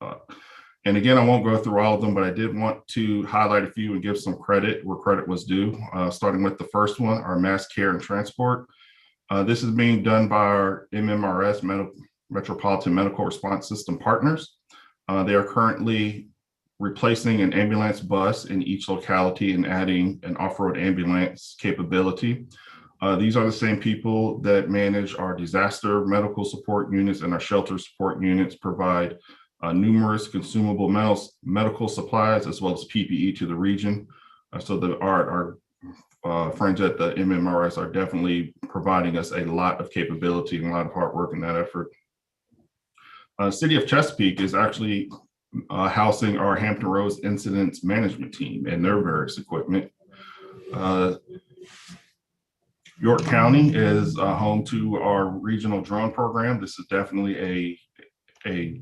And again, I won't go through all of them, but I did want to highlight a few and give some credit where credit was due, starting with the first one, our mass care and transport. This is being done by our MMRS, Metropolitan Medical Response System partners. They are currently replacing an ambulance bus in each locality and adding an off-road ambulance capability. These are the same people that manage our disaster medical support units and our shelter support units, provide numerous consumable medical supplies as well as PPE to the region. So our friends at the MMRS are definitely providing us a lot of capability and a lot of hard work in that effort. City of Chesapeake is actually housing our Hampton Roads Incidents Management Team and their various equipment. York County is home to our regional drone program. This is definitely a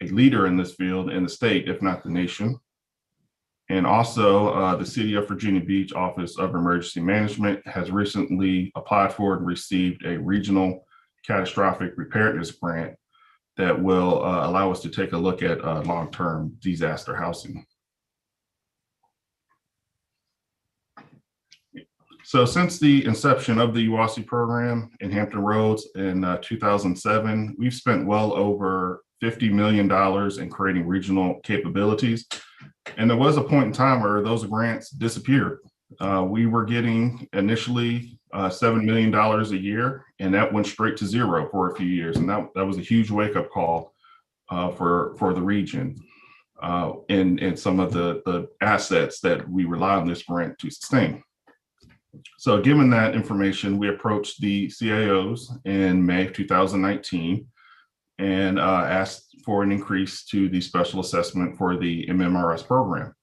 leader in this field in the state, if not the nation. And also the City of Virginia Beach Office of Emergency Management has recently applied for and received a regional catastrophic preparedness grant that will allow us to take a look at long-term disaster housing. So since the inception of the UOSI program in Hampton Roads in 2007, we've spent well over $50 million in creating regional capabilities. And there was a point in time where those grants disappeared. We were getting initially $7 million a year, and that went straight to zero for a few years. And that was a huge wake-up call for the region and some of the assets that we rely on this grant to sustain. So given that information, we approached the CAOs in May of 2019 and asked for an increase to the special assessment for the MMRS program.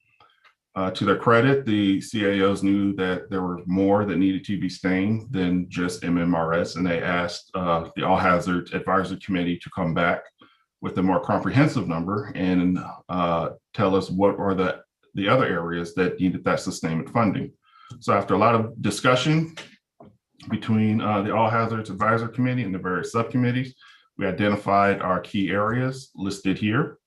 To their credit, the CAOs knew that there were more that needed to be staying than just MMRS, and they asked the All Hazards Advisory Committee to come back with a more comprehensive number and tell us what are the other areas that needed that sustainment funding. So after a lot of discussion between the All Hazards Advisory Committee and the various subcommittees, we identified our key areas listed here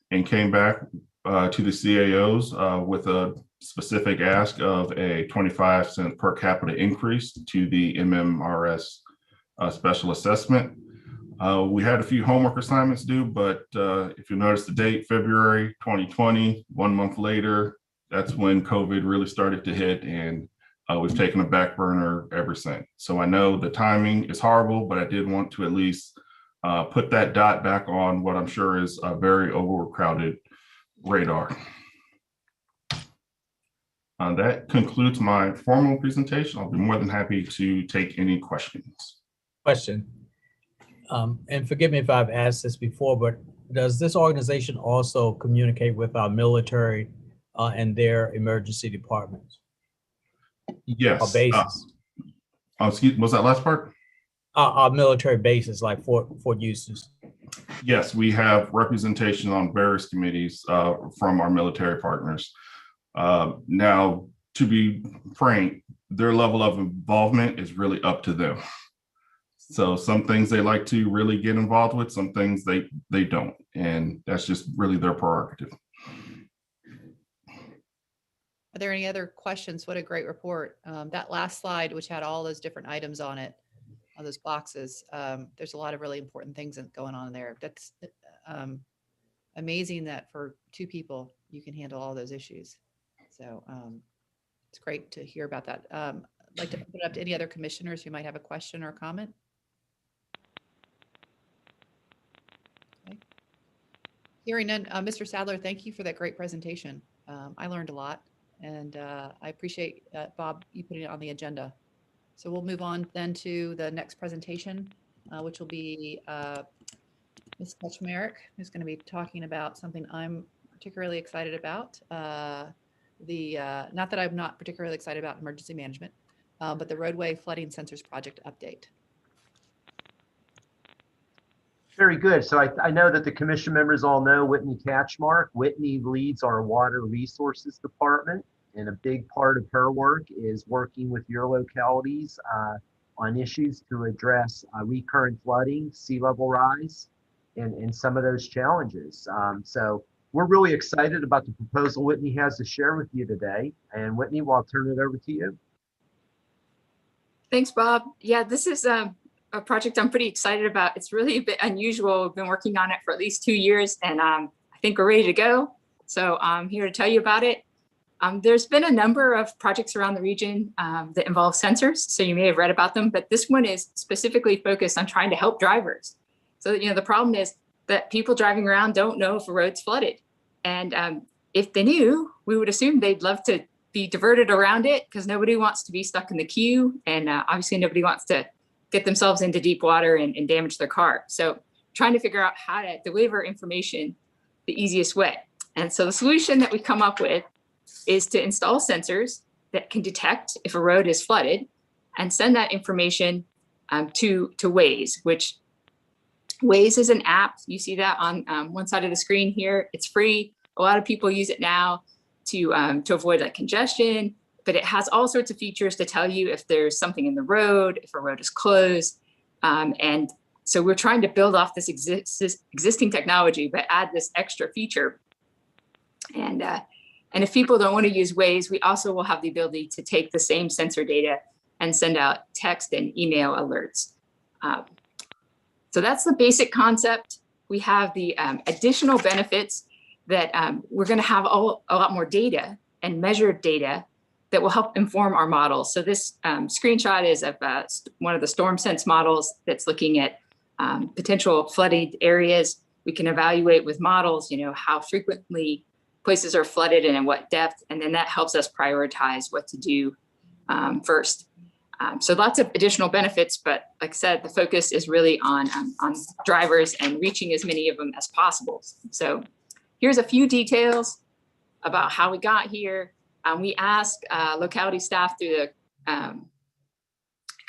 and came back to the CAOs with a specific ask of a 25-cent per capita increase to the MMRS special assessment. We had a few homework assignments due, but if you notice the date, February 2020, 1 month later, that's when COVID really started to hit, and we've taken a back burner ever since. So I know the timing is horrible, but I did want to at least put that dot back on what I'm sure is a very overcrowded radar. That concludes my formal presentation. I'll be more than happy to take any questions. Question. And forgive me if I've asked this before, but does this organization also communicate with our military and their emergency departments? Yes. Or bases? Excuse, was that last part? Our military bases, like Fort Eustis. Yes, we have representation on various committees from our military partners. Now, to be frank, their level of involvement is really up to them. So some things they like to really get involved with, some things they don't. And that's just really their prerogative. Are there any other questions? What a great report. That last slide, which had all those different items on it, on those boxes, there's a lot of really important things going on in there. That's amazing that for 2 people, you can handle all those issues. So it's great to hear about that. I'd like to open it up to any other commissioners who might have a question or comment. Okay. Hearing none, Mr. Sadler, thank you for that great presentation. I learned a lot, and I appreciate, Bob, you putting it on the agenda. So we'll move on then to the next presentation, which will be Ms. Kaczmarek, who's going to be talking about something I'm particularly excited about. Not that I'm not particularly excited about emergency management, but the roadway flooding sensors project update. Very good. So I know that the commission members all know Whitney Kaczmarek. Whitney leads our water resources department, and a big part of her work is working with your localities on issues to address recurrent flooding, sea level rise, and some of those challenges. So we're really excited about the proposal Whitney has to share with you today. And Whitney, well, I'll turn it over to you. Thanks, Bob. Yeah, this is a project I'm pretty excited about. It's really a bit unusual. We've been working on it for at least 2 years, and I think we're ready to go. So I'm here to tell you about it. There's been a number of projects around the region that involve sensors, so you may have read about them, but this one is specifically focused on trying to help drivers. So, the problem is that people driving around don't know if a road's flooded. And if they knew, we would assume they'd love to be diverted around it because nobody wants to be stuck in the queue. And obviously nobody wants to get themselves into deep water and damage their car. So trying to figure out how to deliver information the easiest way. And so the solution that we come up with is to install sensors that can detect if a road is flooded and send that information to Waze, which Waze is an app. You see that on one side of the screen here. It's free. A lot of people use it now to avoid congestion, but it has all sorts of features to tell you if there's something in the road, if a road is closed. And so we're trying to build off this existing technology, but add this extra feature. And if people don't want to use Waze, we also will have the ability to take the same sensor data and send out text and email alerts. So that's the basic concept. We have the additional benefits that we're going to have a lot more data and measured data that will help inform our models. So this screenshot is of one of the StormSense models that's looking at potential flooded areas. We can evaluate with models, how frequently places are flooded and in what depth, and then that helps us prioritize what to do first. So lots of additional benefits, but like I said, the focus is really on drivers and reaching as many of them as possible. So here's a few details about how we got here. We asked locality staff through the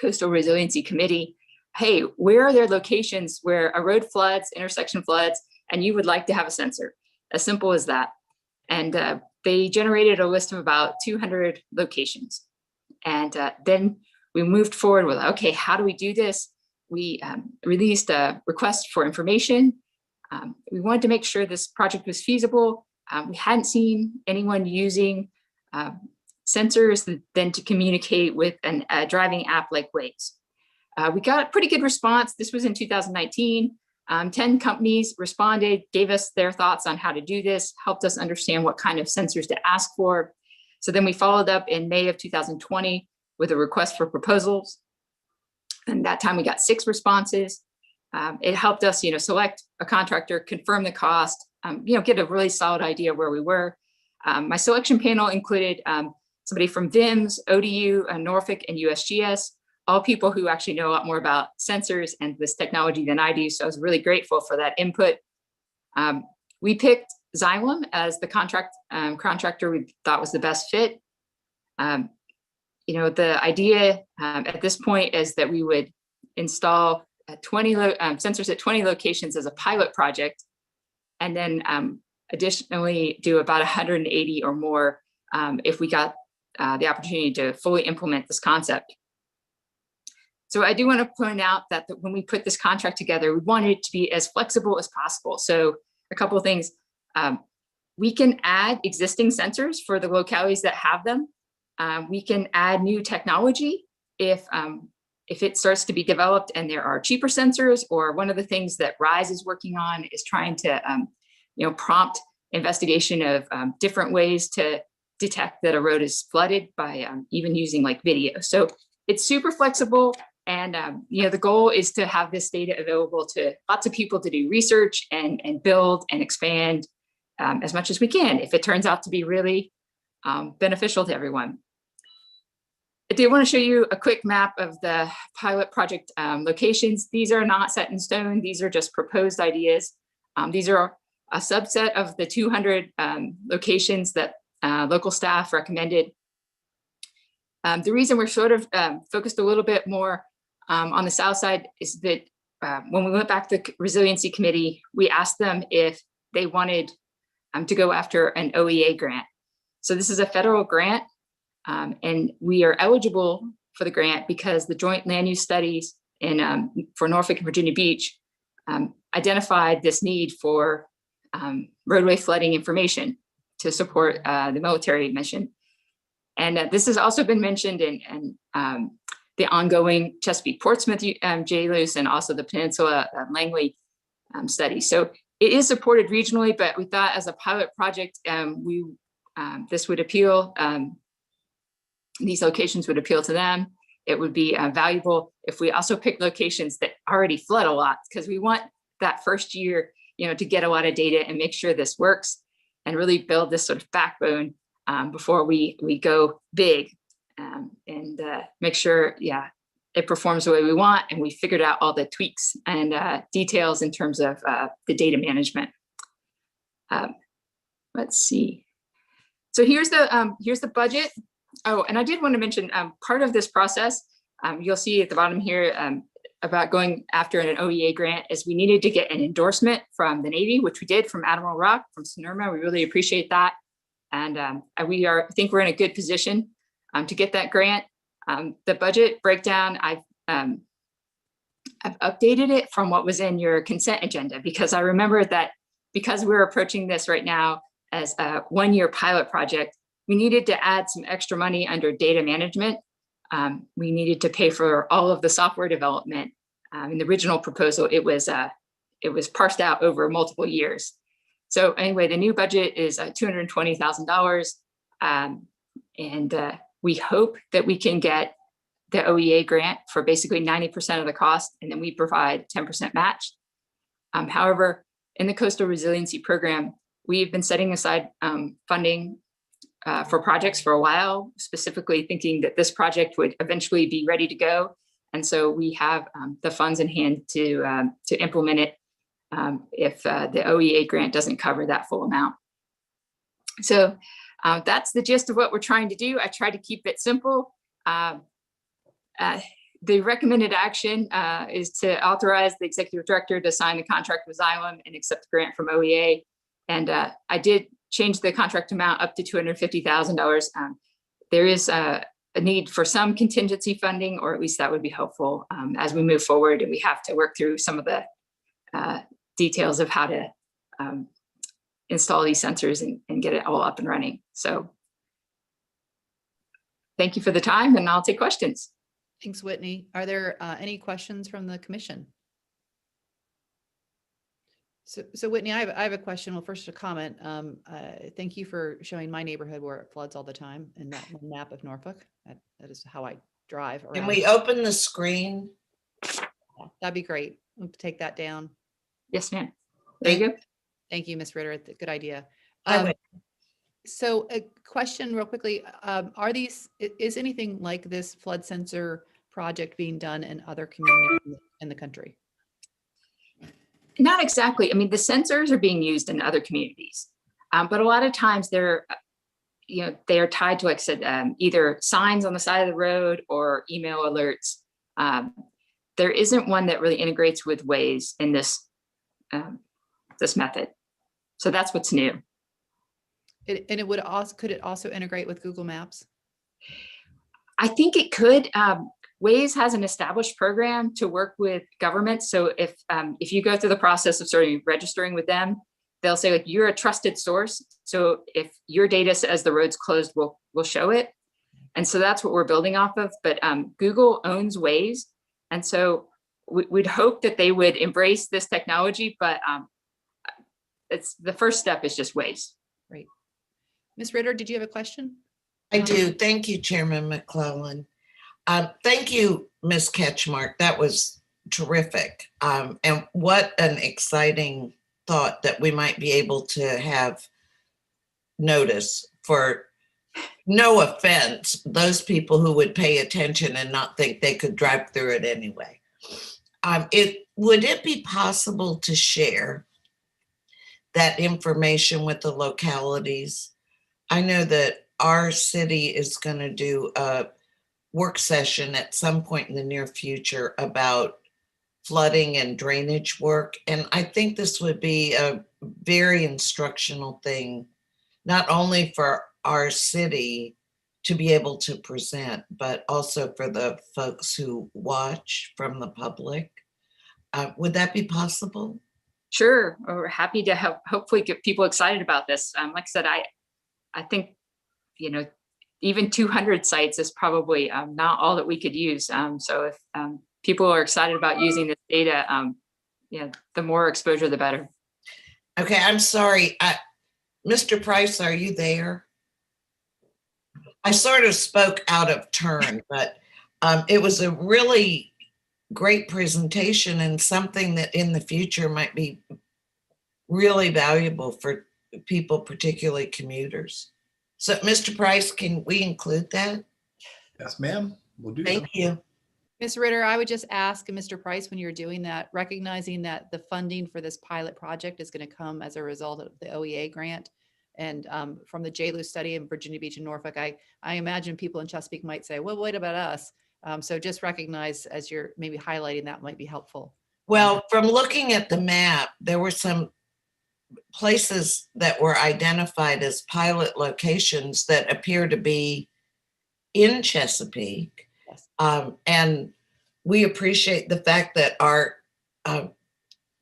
Coastal Resiliency Committee, hey, where are there locations where a road floods, intersection floods, and you would like to have a sensor? As simple as that. And they generated a list of about 200 locations. And then we moved forward with, okay, how do we do this? We released a request for information. We wanted to make sure this project was feasible. We hadn't seen anyone using sensors then to communicate with a driving app like Waze. We got a pretty good response. This was in 2019. 10 companies responded, gave us their thoughts on how to do this, helped us understand what kind of sensors to ask for. So then we followed up in May of 2020 with a request for proposals. And that time we got 6 responses. It helped us, select a contractor, confirm the cost, get a really solid idea of where we were. My selection panel included somebody from VIMS, ODU, Norfolk, and USGS, all people who actually know a lot more about sensors and this technology than I do. So I was really grateful for that input. We picked Xylem as the contractor we thought was the best fit. The idea at this point is that we would install 20 sensors at 20 locations as a pilot project, and then additionally do about 180 or more if we got the opportunity to fully implement this concept. So I do want to point out that when we put this contract together, we wanted it to be as flexible as possible. So a couple of things, we can add existing sensors for the localities that have them. We can add new technology if it starts to be developed and there are cheaper sensors, or one of the things that RISE is working on is trying to prompt investigation of different ways to detect that a road is flooded by even using like video. So it's super flexible. And the goal is to have this data available to lots of people to do research and build and expand as much as we can if it turns out to be really beneficial to everyone. I do want to show you a quick map of the pilot project locations. These are not set in stone. These are just proposed ideas. These are a subset of the 200 locations that local staff recommended. The reason we're sort of focused a little bit more on the south side is that when we went back to the resiliency committee, we asked them if they wanted to go after an OEA grant. So this is a federal grant, and we are eligible for the grant because the joint land use studies for Norfolk and Virginia Beach identified this need for roadway flooding information to support the military mission. And this has also been mentioned in the ongoing Chesapeake Portsmouth JLUS and also the Peninsula Langley study. So it is supported regionally, but we thought as a pilot project, this would appeal, these locations would appeal to them. It would be valuable if we also pick locations that already flood a lot, because we want that first year, to get a lot of data and make sure this works and really build this sort of backbone before we go big and make sure, it performs the way we want. And we figured out all the tweaks and details in terms of the data management. Let's see. So here's the budget. Oh, and I did want to mention part of this process, you'll see at the bottom here about going after an OEA grant, is we needed to get an endorsement from the Navy, which we did from Admiral Rock, from Sonorma. We really appreciate that. And I think we're in a good position to get that grant. The budget breakdown, I've updated it from what was in your consent agenda, because I remember that because we're approaching this right now as a one-year pilot project, we needed to add some extra money under data management. We needed to pay for all of the software development. In the original proposal, it was parsed out over multiple years. So anyway, the new budget is $220,000. And we hope that we can get the OEA grant for basically 90% of the cost, and then we provide 10% match. However, in the Coastal Resiliency Program, we've been setting aside funding for projects for a while, specifically thinking that this project would eventually be ready to go. And so we have the funds in hand to implement it if the OEA grant doesn't cover that full amount. So that's the gist of what we're trying to do. I try to keep it simple. The recommended action is to authorize the executive director to sign the contract with Xylem and accept the grant from OEA. And I did change the contract amount up to $250,000. There is a need for some contingency funding, or at least that would be helpful as we move forward. And we have to work through some of the details of how to install these sensors and get it all up and running. So thank you for the time, and I'll take questions. Thanks, Whitney. Are there any questions from the commission? So Whitney, I have a question. Well, first a comment. Thank you for showing my neighborhood where it floods all the time in that map of Norfolk. That is how I drive around. Can we open the screen? Yeah, that'd be great. We'll take that down. Yes, ma'am. There you go. Thank you, Ms. Ritter. Good idea. I So a question real quickly. Is anything like this flood sensor project being done in other communities in the country? Not exactly. I mean, the sensors are being used in other communities, but a lot of times they are tied to, like I said, either signs on the side of the road or email alerts. There isn't one that really integrates with Waze in this method. So that's what's new. Could it also integrate with Google Maps? I think it could. Waze has an established program to work with government. So if you go through the process of sort of registering with them, they'll say like you're a trusted source. So if your data says the road's closed, we'll show it. And so that's what we're building off of. But Google owns Waze, and so we'd hope that they would embrace this technology. But it's the first step is just Waze. Great. Ms. Ritter, did you have a question? I do. Thank you, Chairman McClellan. Thank you, Ms. Ketchmark. That was terrific. And what an exciting thought that we might be able to have notice for, no offense, those people who would pay attention and not think they could drive through it anyway. Would it be possible to share that information with the localities? I know that our city is going to do a work session at some point in the near future about flooding and drainage work. And I think this would be a very instructional thing, not only for our city to be able to present, but also for the folks who watch from the public. Would that be possible? Sure. We're happy to help, hopefully get people excited about this. Like I said, I think, even 200 sites is probably not all that we could use. So if people are excited about using this data, the more exposure, the better. Okay, I'm sorry. Mr. Price, are you there? I sort of spoke out of turn, but it was a really great presentation and something that in the future might be really valuable for people, particularly commuters. So, Mr. Price, can we include that? Yes, ma'am. We'll do. Thank you. Ms. Ritter, I would just ask Mr. Price, when you're doing that, recognizing that the funding for this pilot project is going to come as a result of the OEA grant and from the JLU study in Virginia Beach and Norfolk, I imagine people in Chesapeake might say, well, what about us? So just recognize as you're maybe highlighting that might be helpful. Well, from looking at the map, there were some places that were identified as pilot locations that appear to be in Chesapeake. Yes. And we appreciate the fact that our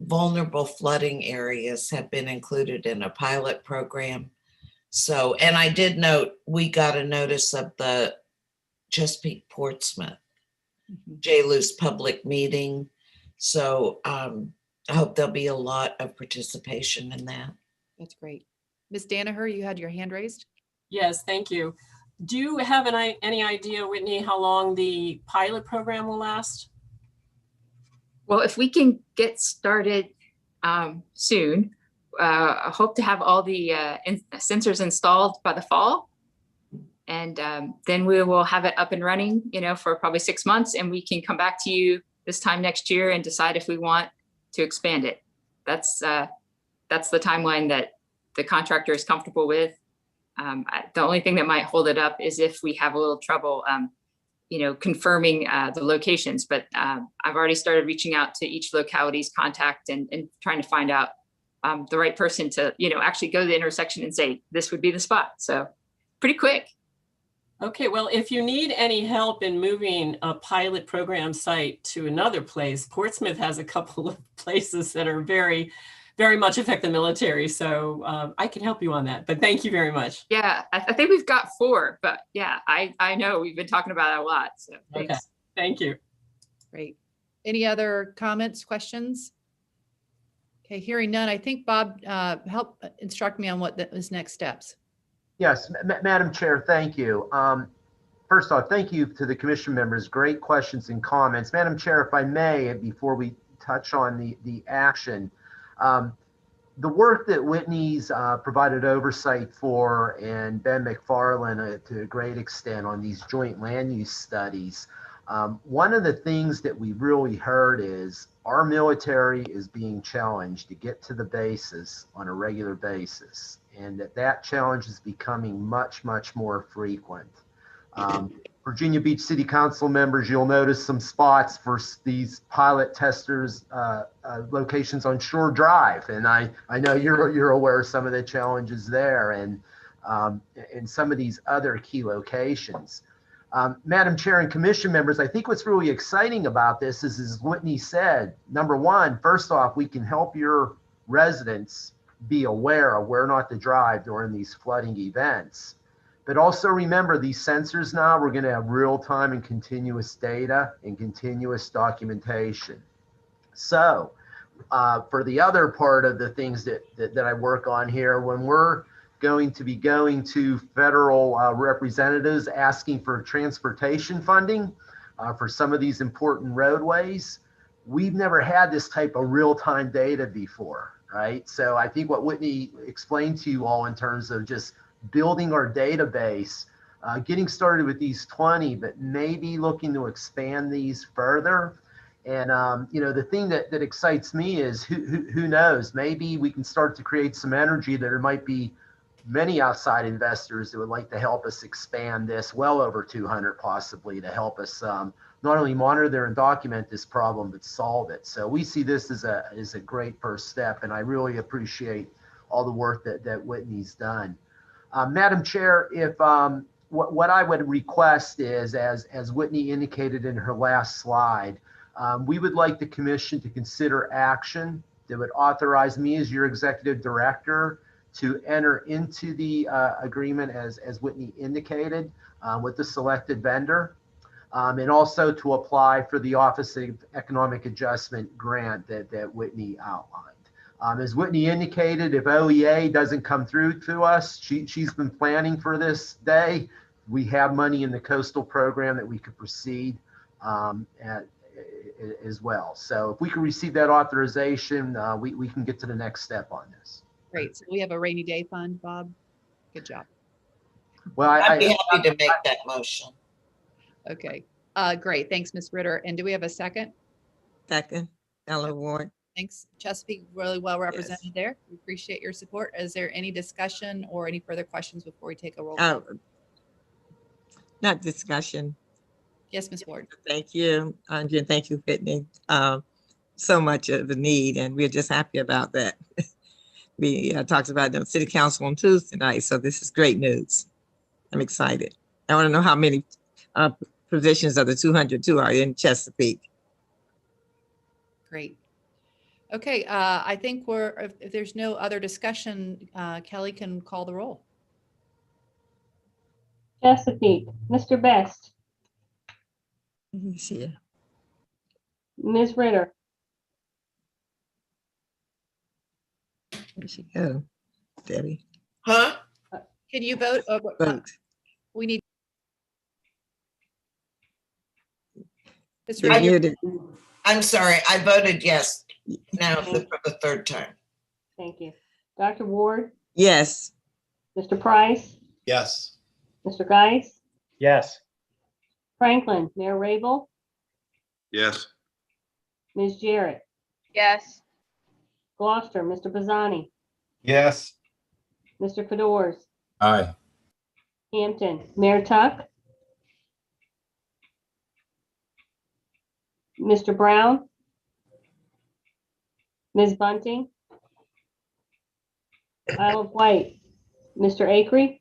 vulnerable flooding areas have been included in a pilot program. So, and I did note, we got a notice of the Chesapeake Portsmouth, JLU's public meeting. So I hope there'll be a lot of participation in that. That's great. Ms. Danaher, you had your hand raised. Yes, thank you. Do you have any idea, Whitney, how long the pilot program will last? Well, if we can get started soon, I hope to have all the sensors installed by the fall. And then we will have it up and running, for probably 6 months. And we can come back to you this time next year and decide if we want to expand it. That's the timeline that the contractor is comfortable with. The only thing that might hold it up is if we have a little trouble, confirming the locations. But I've already started reaching out to each locality's contact and trying to find out the right person to, actually go to the intersection and say, this would be the spot. So pretty quick. Okay, well, if you need any help in moving a pilot program site to another place, Portsmouth has a couple of places that are very, very much affect the military. So I can help you on that, but thank you very much. Yeah, I think we've got 4, but yeah, I know we've been talking about it a lot. So thanks. Okay, thank you. Great. Any other comments, questions? Okay, hearing none, I think Bob, help instruct me on what is next steps. Yes, Madam Chair, thank you. First off, thank you to the commission members. Great questions and comments. Madam Chair, if I may, before we touch on the action, the work that Whitney's provided oversight for and Ben McFarland to a great extent on these joint land use studies, one of the things that we really heard is our military is being challenged to get to the bases on a regular basis, and that challenge is becoming much, much more frequent. Virginia Beach City Council members, you'll notice some spots for these pilot testers locations on Shore Drive, and I know you're aware of some of the challenges there, and some of these other key locations. Madam Chair and Commission members, I think what's really exciting about this is, as Whitney said, number one, first off, we can help your residents be aware of where not to drive during these flooding events. But also remember, these sensors now, we're going to have real-time and continuous data and continuous documentation. So for the other part of the things that I work on here, when we're going to be going to federal representatives asking for transportation funding for some of these important roadways, we've never had this type of real-time data before, right? So I think what Whitney explained to you all in terms of just building our database, getting started with these 20, but maybe looking to expand these further. And the thing that excites me is who knows, maybe we can start to create some energy that there might be many outside investors that would like to help us expand this well over 200 possibly, to help us not only monitor and document this problem, but solve it. So we see this as a great first step, and I really appreciate all the work that Whitney's done. Madam Chair, if what I would request is, as Whitney indicated in her last slide, we would like the commission to consider action that would authorize me as your executive director to enter into the agreement as Whitney indicated with the selected vendor, and also to apply for the Office of Economic Adjustment grant that Whitney outlined. As Whitney indicated, if OEA doesn't come through to us, she's been planning for this day. We have money in the coastal program that we could proceed as well. So if we can receive that authorization, we can get to the next step on this. Great. So we have a rainy day fund, Bob. Good job. Well, I'd be happy to make that motion. Okay. Great. Thanks, Ms. Ritter. And do we have a second? Second, Ella Ward. Thanks, Chesapeake. Really well represented there. We appreciate your support. Is there any discussion or any further questions before we take a roll call? Not discussion. Yes, Ms. Ward. Thank you, Andrea, and thank you, Whitney. So much of the need, and we're just happy about that. We talked about the city council on Tuesday night, so this is great news. I'm excited. I want to know how many positions of the 202 are in Chesapeake. Great. Okay, I think if there's no other discussion, Kelly can call the roll. Chesapeake, Mr. Best, Let me see. Ms. Ritter, Where she go? Debbie. Huh? Can you vote? Vote. We need. You're muted. I'm sorry, I voted yes now for the third time. thank you. Dr. Ward, Yes. Mr. Price, Yes. Mr. Geis, Yes. Franklin, Mayor Rabel, Yes. Ms. Jarrett, Yes. Gloucester, Mr. Bazzani, Yes. Mr. Fedors, Aye. Hampton, Mayor Tuck, Mr. Brown, Ms. Bunting, Isle of Wight, Mr. Acree,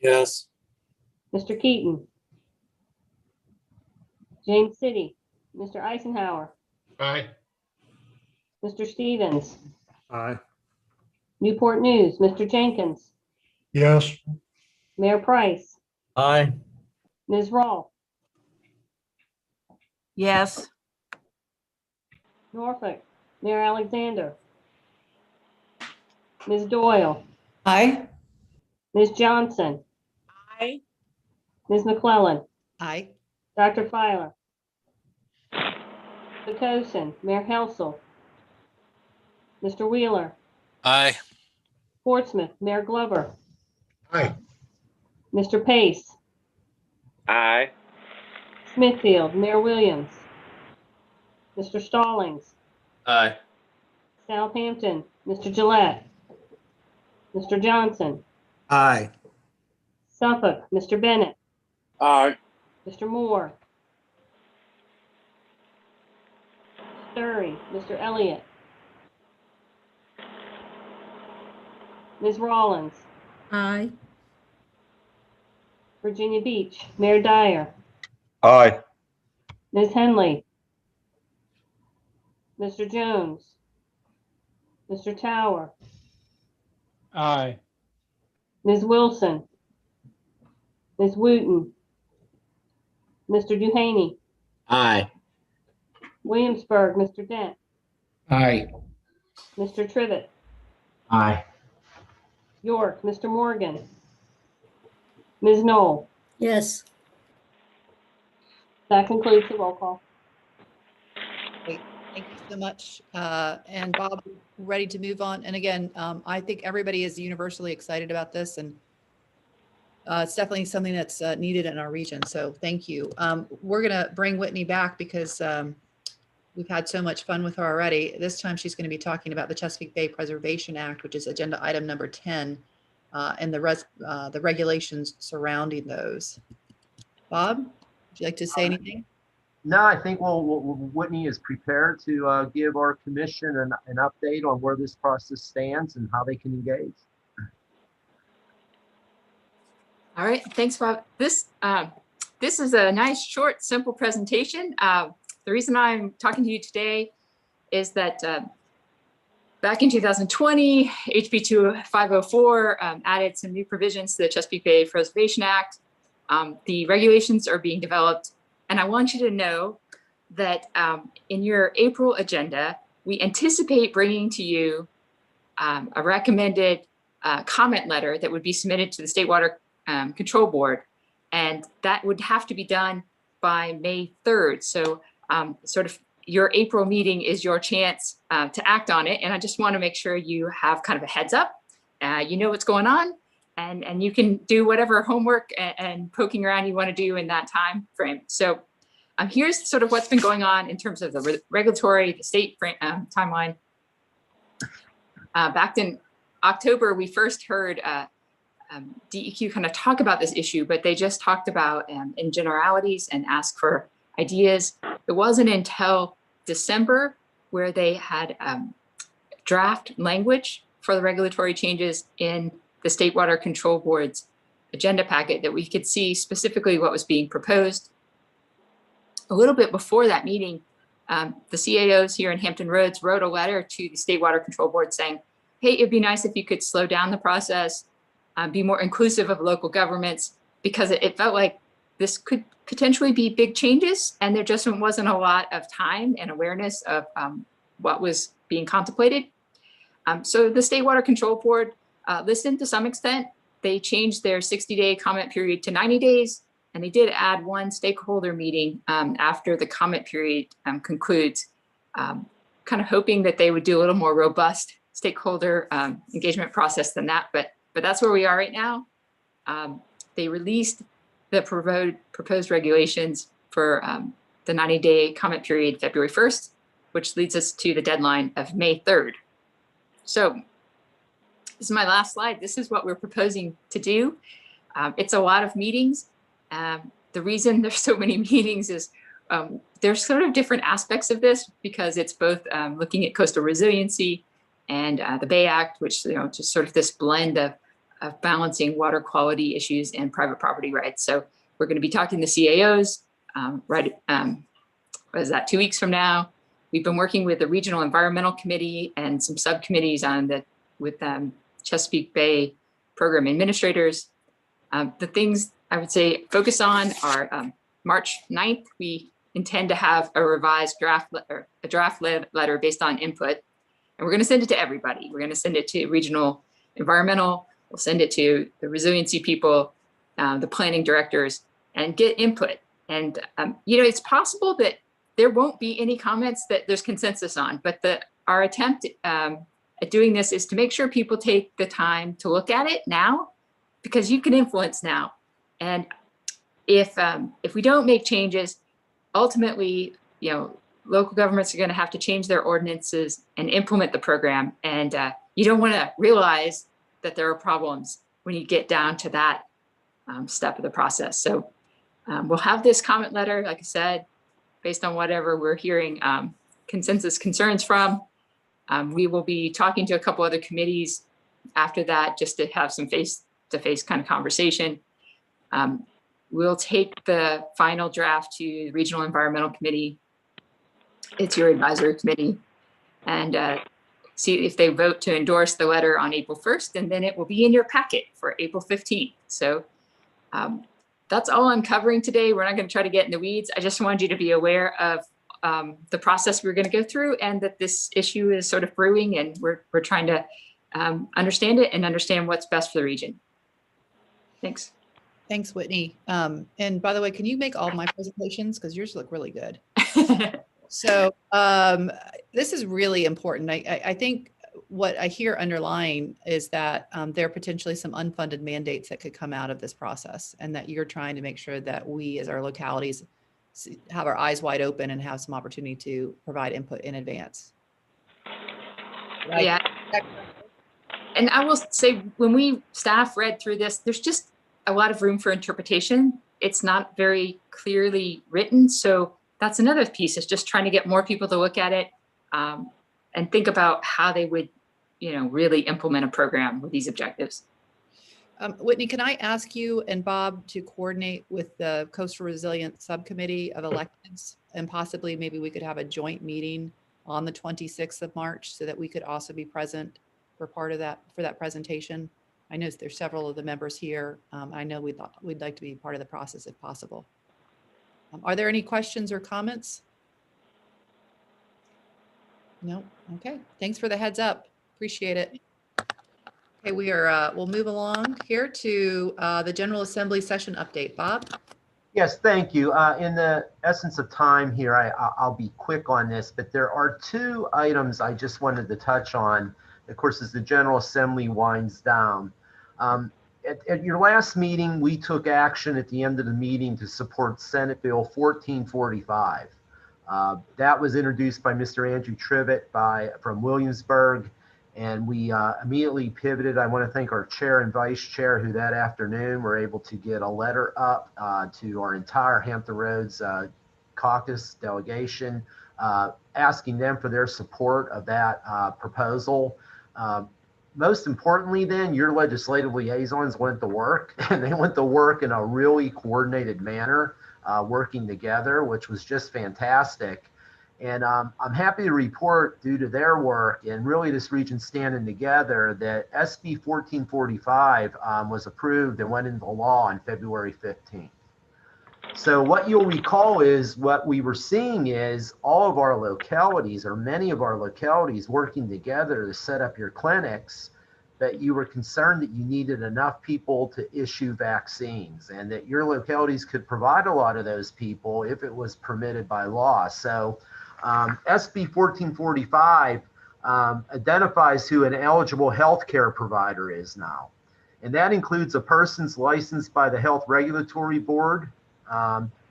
Yes. Mr. Keaton, James City, Mr. Eisenhower, Aye. Mr. Stevens, Aye. Newport News, Mr. Jenkins, Yes. Mayor Price, Aye. Ms. Rawl, Yes. Norfolk, Mayor Alexander, Ms. Doyle, Aye. Ms. Johnson, Aye. Ms. McClellan, Aye. Dr. Filer, Pecosin, Mayor Helsel, Mr. Wheeler, Aye. Portsmouth, Mayor Glover, Aye. Mr. Pace, Aye. Smithfield, Mayor Williams, Mr. Stallings, Aye. Southampton, Mr. Gillette, Mr. Johnson, Aye. Suffolk, Mr. Bennett, Aye. Mr. Moore, Surrey, Mr. Elliott, Ms. Rollins, Aye. Virginia Beach, Mayor Dyer, Aye. Ms. Henley, Mr. Jones, Mr. Tower, Aye. Ms. Wilson, Ms. Wooten, Mr. Duhaney, Aye. Williamsburg, Mr. Dent, Aye. Mr. Trivett, Aye. York, Mr. Morgan, Ms. Knoll. Yes. That concludes the roll call. Great. Thank you so much. And Bob, we're ready to move on. And again, I think everybody is universally excited about this, and it's definitely something that's needed in our region. So thank you. We're going to bring Whitney back because we've had so much fun with her already. This time she's going to be talking about the Chesapeake Bay Preservation Act, which is agenda item number 10, and the regulations surrounding those. Bob, would you like to say anything? No, I think Whitney is prepared to give our commission an update on where this process stands and how they can engage. All right, thanks, Bob. This is a nice, short, simple presentation. The reason I'm talking to you today is that back in 2020, HB 2504 added some new provisions to the Chesapeake Bay Preservation Act. The regulations are being developed, and I want you to know that in your April agenda, we anticipate bringing to you a recommended comment letter that would be submitted to the State Water Control Board, and that would have to be done by May 3rd. So sort of your April meeting is your chance to act on it, and I just want to make sure you have kind of a heads up. You know what's going on, and you can do whatever homework and poking around you want to do in that time frame. So here's sort of what's been going on in terms of the regulatory, the state timeline. Back in October, we first heard DEQ kind of talk about this issue, but they just talked about in generalities and asked for ideas. It wasn't until December where they had draft language for the regulatory changes in the State Water Control Board's agenda packet that we could see specifically what was being proposed. A little bit before that meeting, the CAOs here in Hampton Roads wrote a letter to the State Water Control Board saying, hey, it'd be nice if you could slow down the process, be more inclusive of local governments, because it felt like this could potentially be big changes, and there just wasn't a lot of time and awareness of what was being contemplated. So the State Water Control Board listened to some extent. They changed their 60-day comment period to 90 days, and they did add one stakeholder meeting after the comment period concludes, kind of hoping that they would do a little more robust stakeholder engagement process than that, but that's where we are right now. They released the proposed regulations for the 90-day comment period February 1st, which leads us to the deadline of May 3rd. So this is my last slide. This is what we're proposing to do. It's a lot of meetings. The reason there's so many meetings is there's sort of different aspects of this, because it's both looking at coastal resiliency and the Bay Act, which, you know, just sort of this blend of balancing water quality issues and private property rights. So we're going to be talking to CAOs, what is that, 2 weeks from now. We've been working with the Regional Environmental Committee and some subcommittees on with Chesapeake Bay program administrators. The things I would say focus on are March 9th, we intend to have a revised draft letter based on input. And we're going to send it to everybody. We're going to send it to Regional Environmental. We'll send it to the resiliency people, the planning directors, and get input. And, you know, it's possible that there won't be any comments that there's consensus on, but our attempt at doing this is to make sure people take the time to look at it now, because you can influence now. And if we don't make changes, ultimately, you know, local governments are going to have to change their ordinances and implement the program. And you don't want to realize that there are problems when you get down to that step of the process. So we'll have this comment letter, like I said, based on whatever we're hearing consensus concerns from. We will be talking to a couple other committees after that, just to have some face-to-face kind of conversation. we'll take the final draft to the Regional Environmental Committee. It's your advisory committee, and see if they vote to endorse the letter on April 1st, and then it will be in your packet for April 15th. So that's all I'm covering today. We're not going to try to get in the weeds. I just wanted you to be aware of the process we're going to go through, and that this issue is sort of brewing, and we're trying to understand it and understand what's best for the region. Thanks. Thanks, Whitney. And by the way, can you make all my presentations? Because yours look really good. So this is really important. I think what I hear underlying is that there are potentially some unfunded mandates that could come out of this process, and that you're trying to make sure that we as our localities have our eyes wide open and have some opportunity to provide input in advance. Right? Yeah. And I will say, when we staff read through this, there's just a lot of room for interpretation. It's not very clearly written. So that's another piece, is just trying to get more people to look at it and think about how they would, really implement a program with these objectives. Whitney, can I ask you and Bob to coordinate with the Coastal Resilience Subcommittee of Elections, and possibly maybe we could have a joint meeting on the 26th of March so that we could also be present for part of that, for that presentation? I know there's several of the members here. I know we'd like to be part of the process if possible. Are there any questions or comments? No. Okay. Thanks for the heads up. Appreciate it. Okay, we'll move along here to the General Assembly session update. Bob? Yes, thank you. In the essence of time here, I'll be quick on this, but there are two items I just wanted to touch on, of course, as the General Assembly winds down. At your last meeting, we took action at the end of the meeting to support Senate Bill 1445. That was introduced by Mr. Andrew Trivett from Williamsburg, and we immediately pivoted. I want to thank our chair and vice chair, who that afternoon were able to get a letter up to our entire Hampton Roads caucus delegation, asking them for their support of that proposal. Most importantly, then, your legislative liaisons went to work, and they went to work in a really coordinated manner, working together, which was just fantastic. And I'm happy to report, due to their work and really this region standing together, that SB 1445 was approved and went into law on February 15th. So what you'll recall is what we were seeing is all of our localities, or many of our localities, working together to set up your clinics, that you were concerned that you needed enough people to issue vaccines, and that your localities could provide a lot of those people if it was permitted by law. So SB 1445 identifies who an eligible healthcare provider is now. And that includes a person's licensed by the Health Regulatory Board,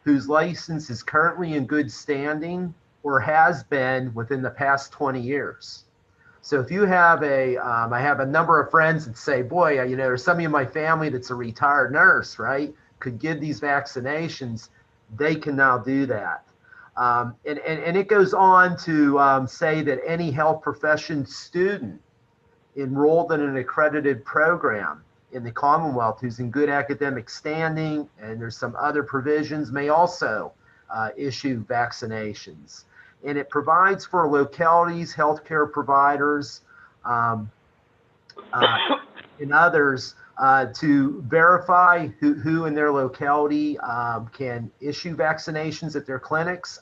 whose license is currently in good standing or has been within the past 20 years. So if you have I have a number of friends that say, boy, there's somebody in my family that's a retired nurse, right? Could give these vaccinations. They can now do that. And it goes on to say that any health profession student enrolled in an accredited program in the Commonwealth who's in good academic standing, and there's some other provisions, may also issue vaccinations. And it provides for localities, healthcare providers, and others to verify who in their locality can issue vaccinations at their clinics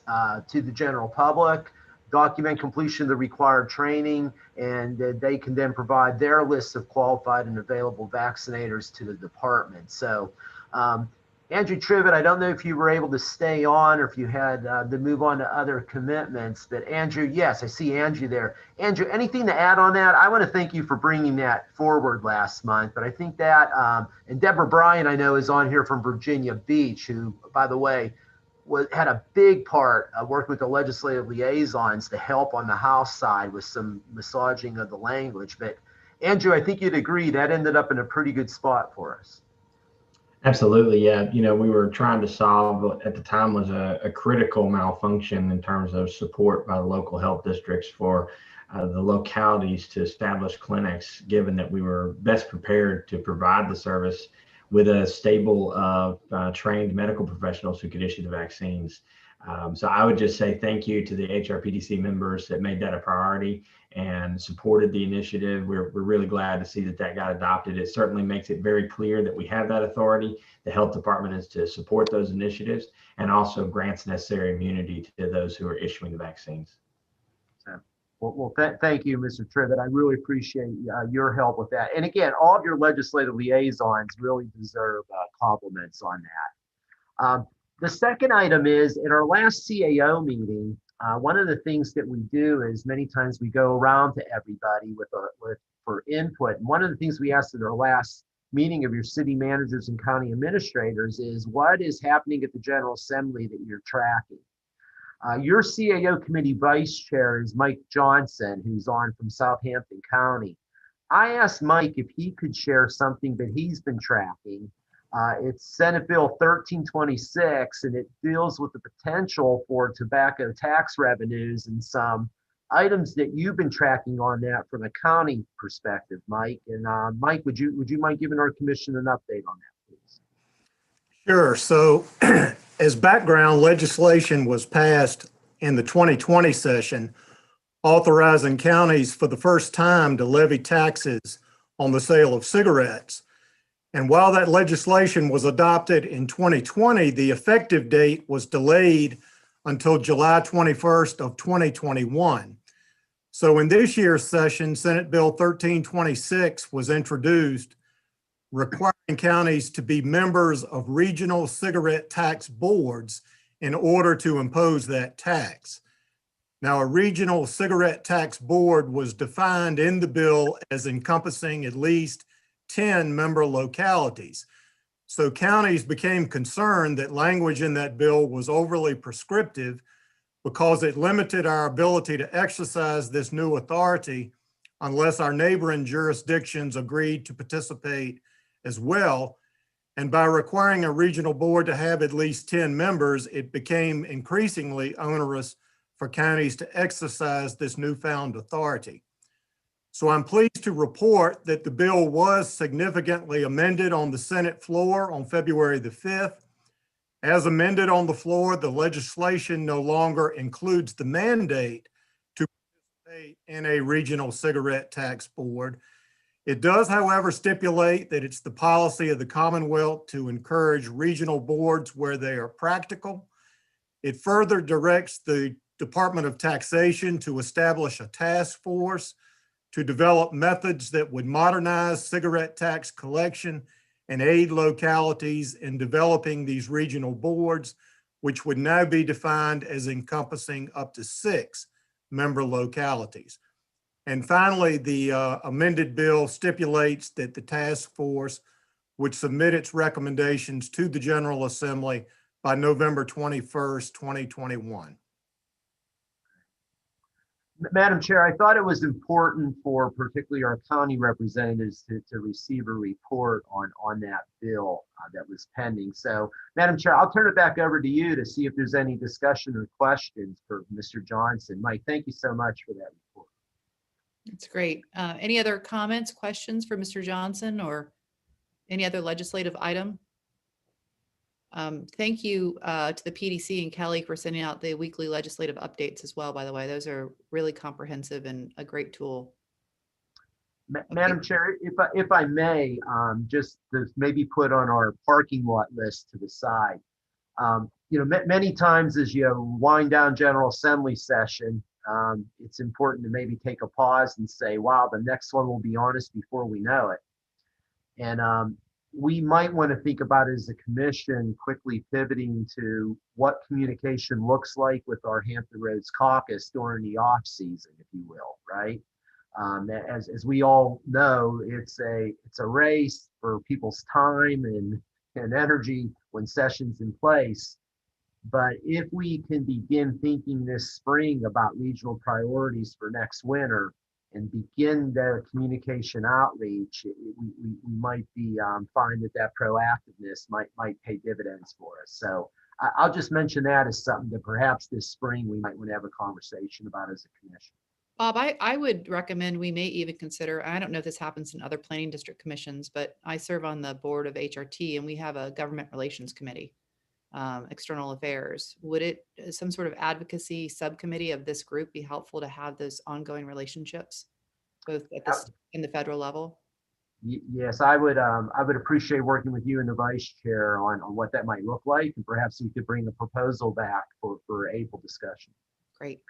to the general public, document completion of the required training, and they can then provide their list of qualified and available vaccinators to the department. So Andrew Trivett, I don't know if you were able to stay on or if you had to move on to other commitments, but Andrew, yes, I see Andrew there. Andrew, anything to add on that? I want to thank you for bringing that forward last month, but I think that, and Deborah Bryan, I know, is on here from Virginia Beach, who, by the way, had a big part of working with the legislative liaisons to help on the House side with some massaging of the language. But Andrew, I think you'd agree that ended up in a pretty good spot for us. Absolutely, yeah. We were trying to solve what at the time was a critical malfunction in terms of support by the local health districts for the localities to establish clinics, given that we were best prepared to provide the service with a stable of trained medical professionals who could issue the vaccines. So I would just say thank you to the HRPDC members that made that a priority and supported the initiative. We're really glad to see that that got adopted. It certainly makes it very clear that we have that authority. The health department is to support those initiatives and also grants necessary immunity to those who are issuing the vaccines. Well, thank you, Mr. Trivett. I really appreciate your help with that. And again, all of your legislative liaisons really deserve compliments on that. The second item is, in our last CAO meeting, one of the things that we do is many times we go around to everybody for input. And one of the things we asked at our last meeting of your city managers and county administrators is, what is happening at the General Assembly that you're tracking? Your CAO committee vice chair is Mike Johnson, who's on from Southampton County. I asked Mike if he could share something that he's been tracking. It's Senate Bill 1326, and it deals with the potential for tobacco tax revenues and some items that you've been tracking on that from a county perspective, Mike. And Mike, would you mind giving our commission an update on that, please? Sure. So as background, legislation was passed in the 2020 session authorizing counties for the first time to levy taxes on the sale of cigarettes. And while that legislation was adopted in 2020, the effective date was delayed until July 21st of 2021. So in this year's session, Senate Bill 1326 was introduced, requiring counties to be members of regional cigarette tax boards in order to impose that tax. Now, a regional cigarette tax board was defined in the bill as encompassing at least 10 member localities. So counties became concerned that language in that bill was overly prescriptive because it limited our ability to exercise this new authority unless our neighboring jurisdictions agreed to participate as well. And by requiring a regional board to have at least 10 members, it became increasingly onerous for counties to exercise this newfound authority. So I'm pleased to report that the bill was significantly amended on the Senate floor on February the 5th. As amended on the floor, the legislation no longer includes the mandate to participate in a regional cigarette tax board. It does, however, stipulate that it's the policy of the Commonwealth to encourage regional boards where they are practical. It further directs the Department of Taxation to establish a task force to develop methods that would modernize cigarette tax collection and aid localities in developing these regional boards, which would now be defined as encompassing up to 6 member localities. And finally, the amended bill stipulates that the task force would submit its recommendations to the General Assembly by November 21st, 2021. Madam Chair, I thought it was important for particularly our county representatives to receive a report on that bill that was pending. So, Madam Chair, I'll turn it back over to you to see if there's any discussion or questions for Mr. Johnson. Mike, thank you so much for that report. That's great. Any other comments, questions for Mr. Johnson or any other legislative item? Thank you to the PDC and Kelly for sending out the weekly legislative updates as well, by the way. Those are really comprehensive and a great tool. Madam Chair, if I may, just to maybe put on our parking lot list to the side. Many times as you wind down General Assembly session, it's important to maybe take a pause and say, wow, the next one will be on us before we know it. And we might want to think about it as a commission quickly pivoting to what communication looks like with our Hampton Roads caucus during the off season, if you will, right? As we all know, it's a race for people's time and energy when session's in place. But if we can begin thinking this spring about regional priorities for next winter and begin the communication outreach, we might be find that proactiveness might pay dividends for us. So I'll just mention that as something that perhaps this spring we might want to have a conversation about as a commission. Bob, I would recommend we may even consider, I don't know if this happens in other planning district commissions, but I serve on the board of HRT and we have a government relations committee, external affairs. Would some sort of advocacy subcommittee of this group be helpful to have those ongoing relationships, both at the state and the federal level? Yes, I would appreciate working with you and the vice chair on what that might look like, and perhaps we could bring a proposal back for April discussion. Great.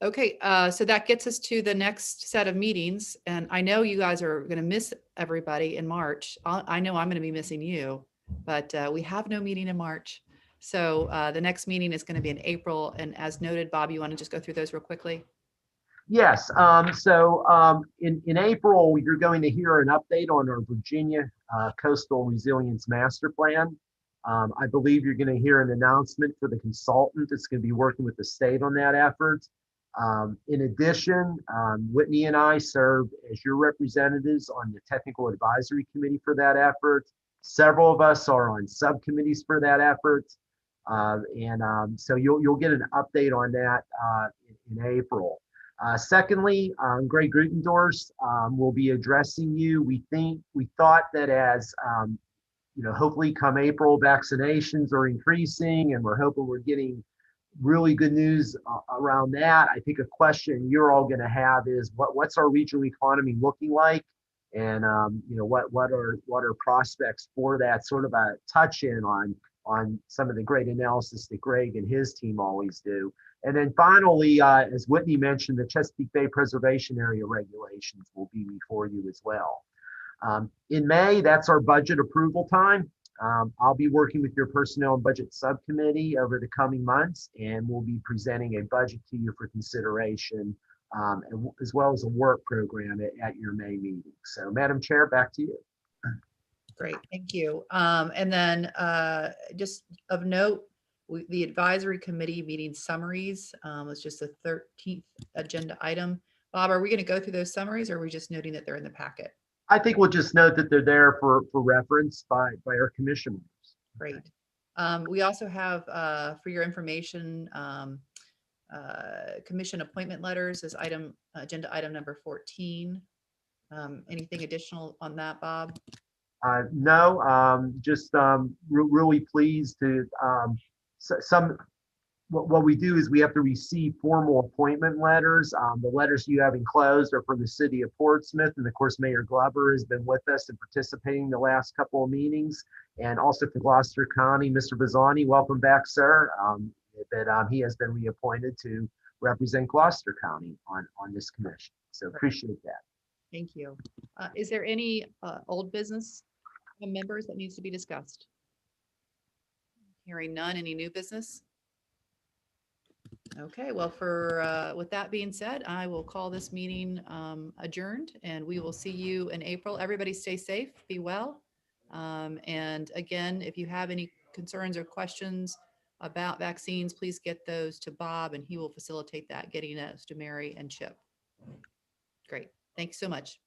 Okay, so that gets us to the next set of meetings, and I know you guys are going to miss everybody in March. I know I'm going to be missing you, but we have no meeting in March. So the next meeting is going to be in April, and as noted, Bob, you want to just go through those real quickly? Yes, in April, you're going to hear an update on our Virginia Coastal Resilience Master Plan. I believe you're going to hear an announcement for the consultant that's going to be working with the state on that effort. In addition, Whitney and I serve as your representatives on the technical advisory committee for that effort. Several of us are on subcommittees for that effort. So you'll get an update on that in April. Secondly, Greg Grutendorf will be addressing you. We thought that as hopefully come April, vaccinations are increasing, and we're hoping we're getting really good news around that. I think a question you're all going to have is what's our regional economy looking like, and what are prospects for that, sort of a touch in on some of the great analysis that Greg and his team always do. And then finally, as Whitney mentioned, the Chesapeake Bay Preservation Area regulations will be before you as well. In May, that's our budget approval time. I'll be working with your Personnel and Budget Subcommittee over the coming months, and we'll be presenting a budget to you for consideration, as well as a work program at your May meeting. So, Madam Chair, back to you. Great, thank you. And then just of note, the advisory committee meeting summaries was just the 13th agenda item. Bob, are we going to go through those summaries, or are we just noting that they're in the packet? I think we'll just note that they're there for reference by our commissioners. Great. We also have, for your information, commission appointment letters as agenda item number 14. Anything additional on that, Bob? No, just really pleased to what we do is we have to receive formal appointment letters. The letters you have enclosed are from the city of Portsmouth, and of course Mayor Glover has been with us and participating the last couple of meetings, and also for Gloucester County, Mr. Bazzani, welcome back, sir. He has been reappointed to represent Gloucester County on this commission, so appreciate that. Thank you. Is there any old business members that needs to be discussed? Hearing none. Any new business? Okay, well, with that being said, I will call this meeting adjourned, and we will see you in April. Everybody stay safe, be well. And again, if you have any concerns or questions about vaccines, please get those to Bob, and he will facilitate that, getting those to Mary and Chip. Great. Thanks so much.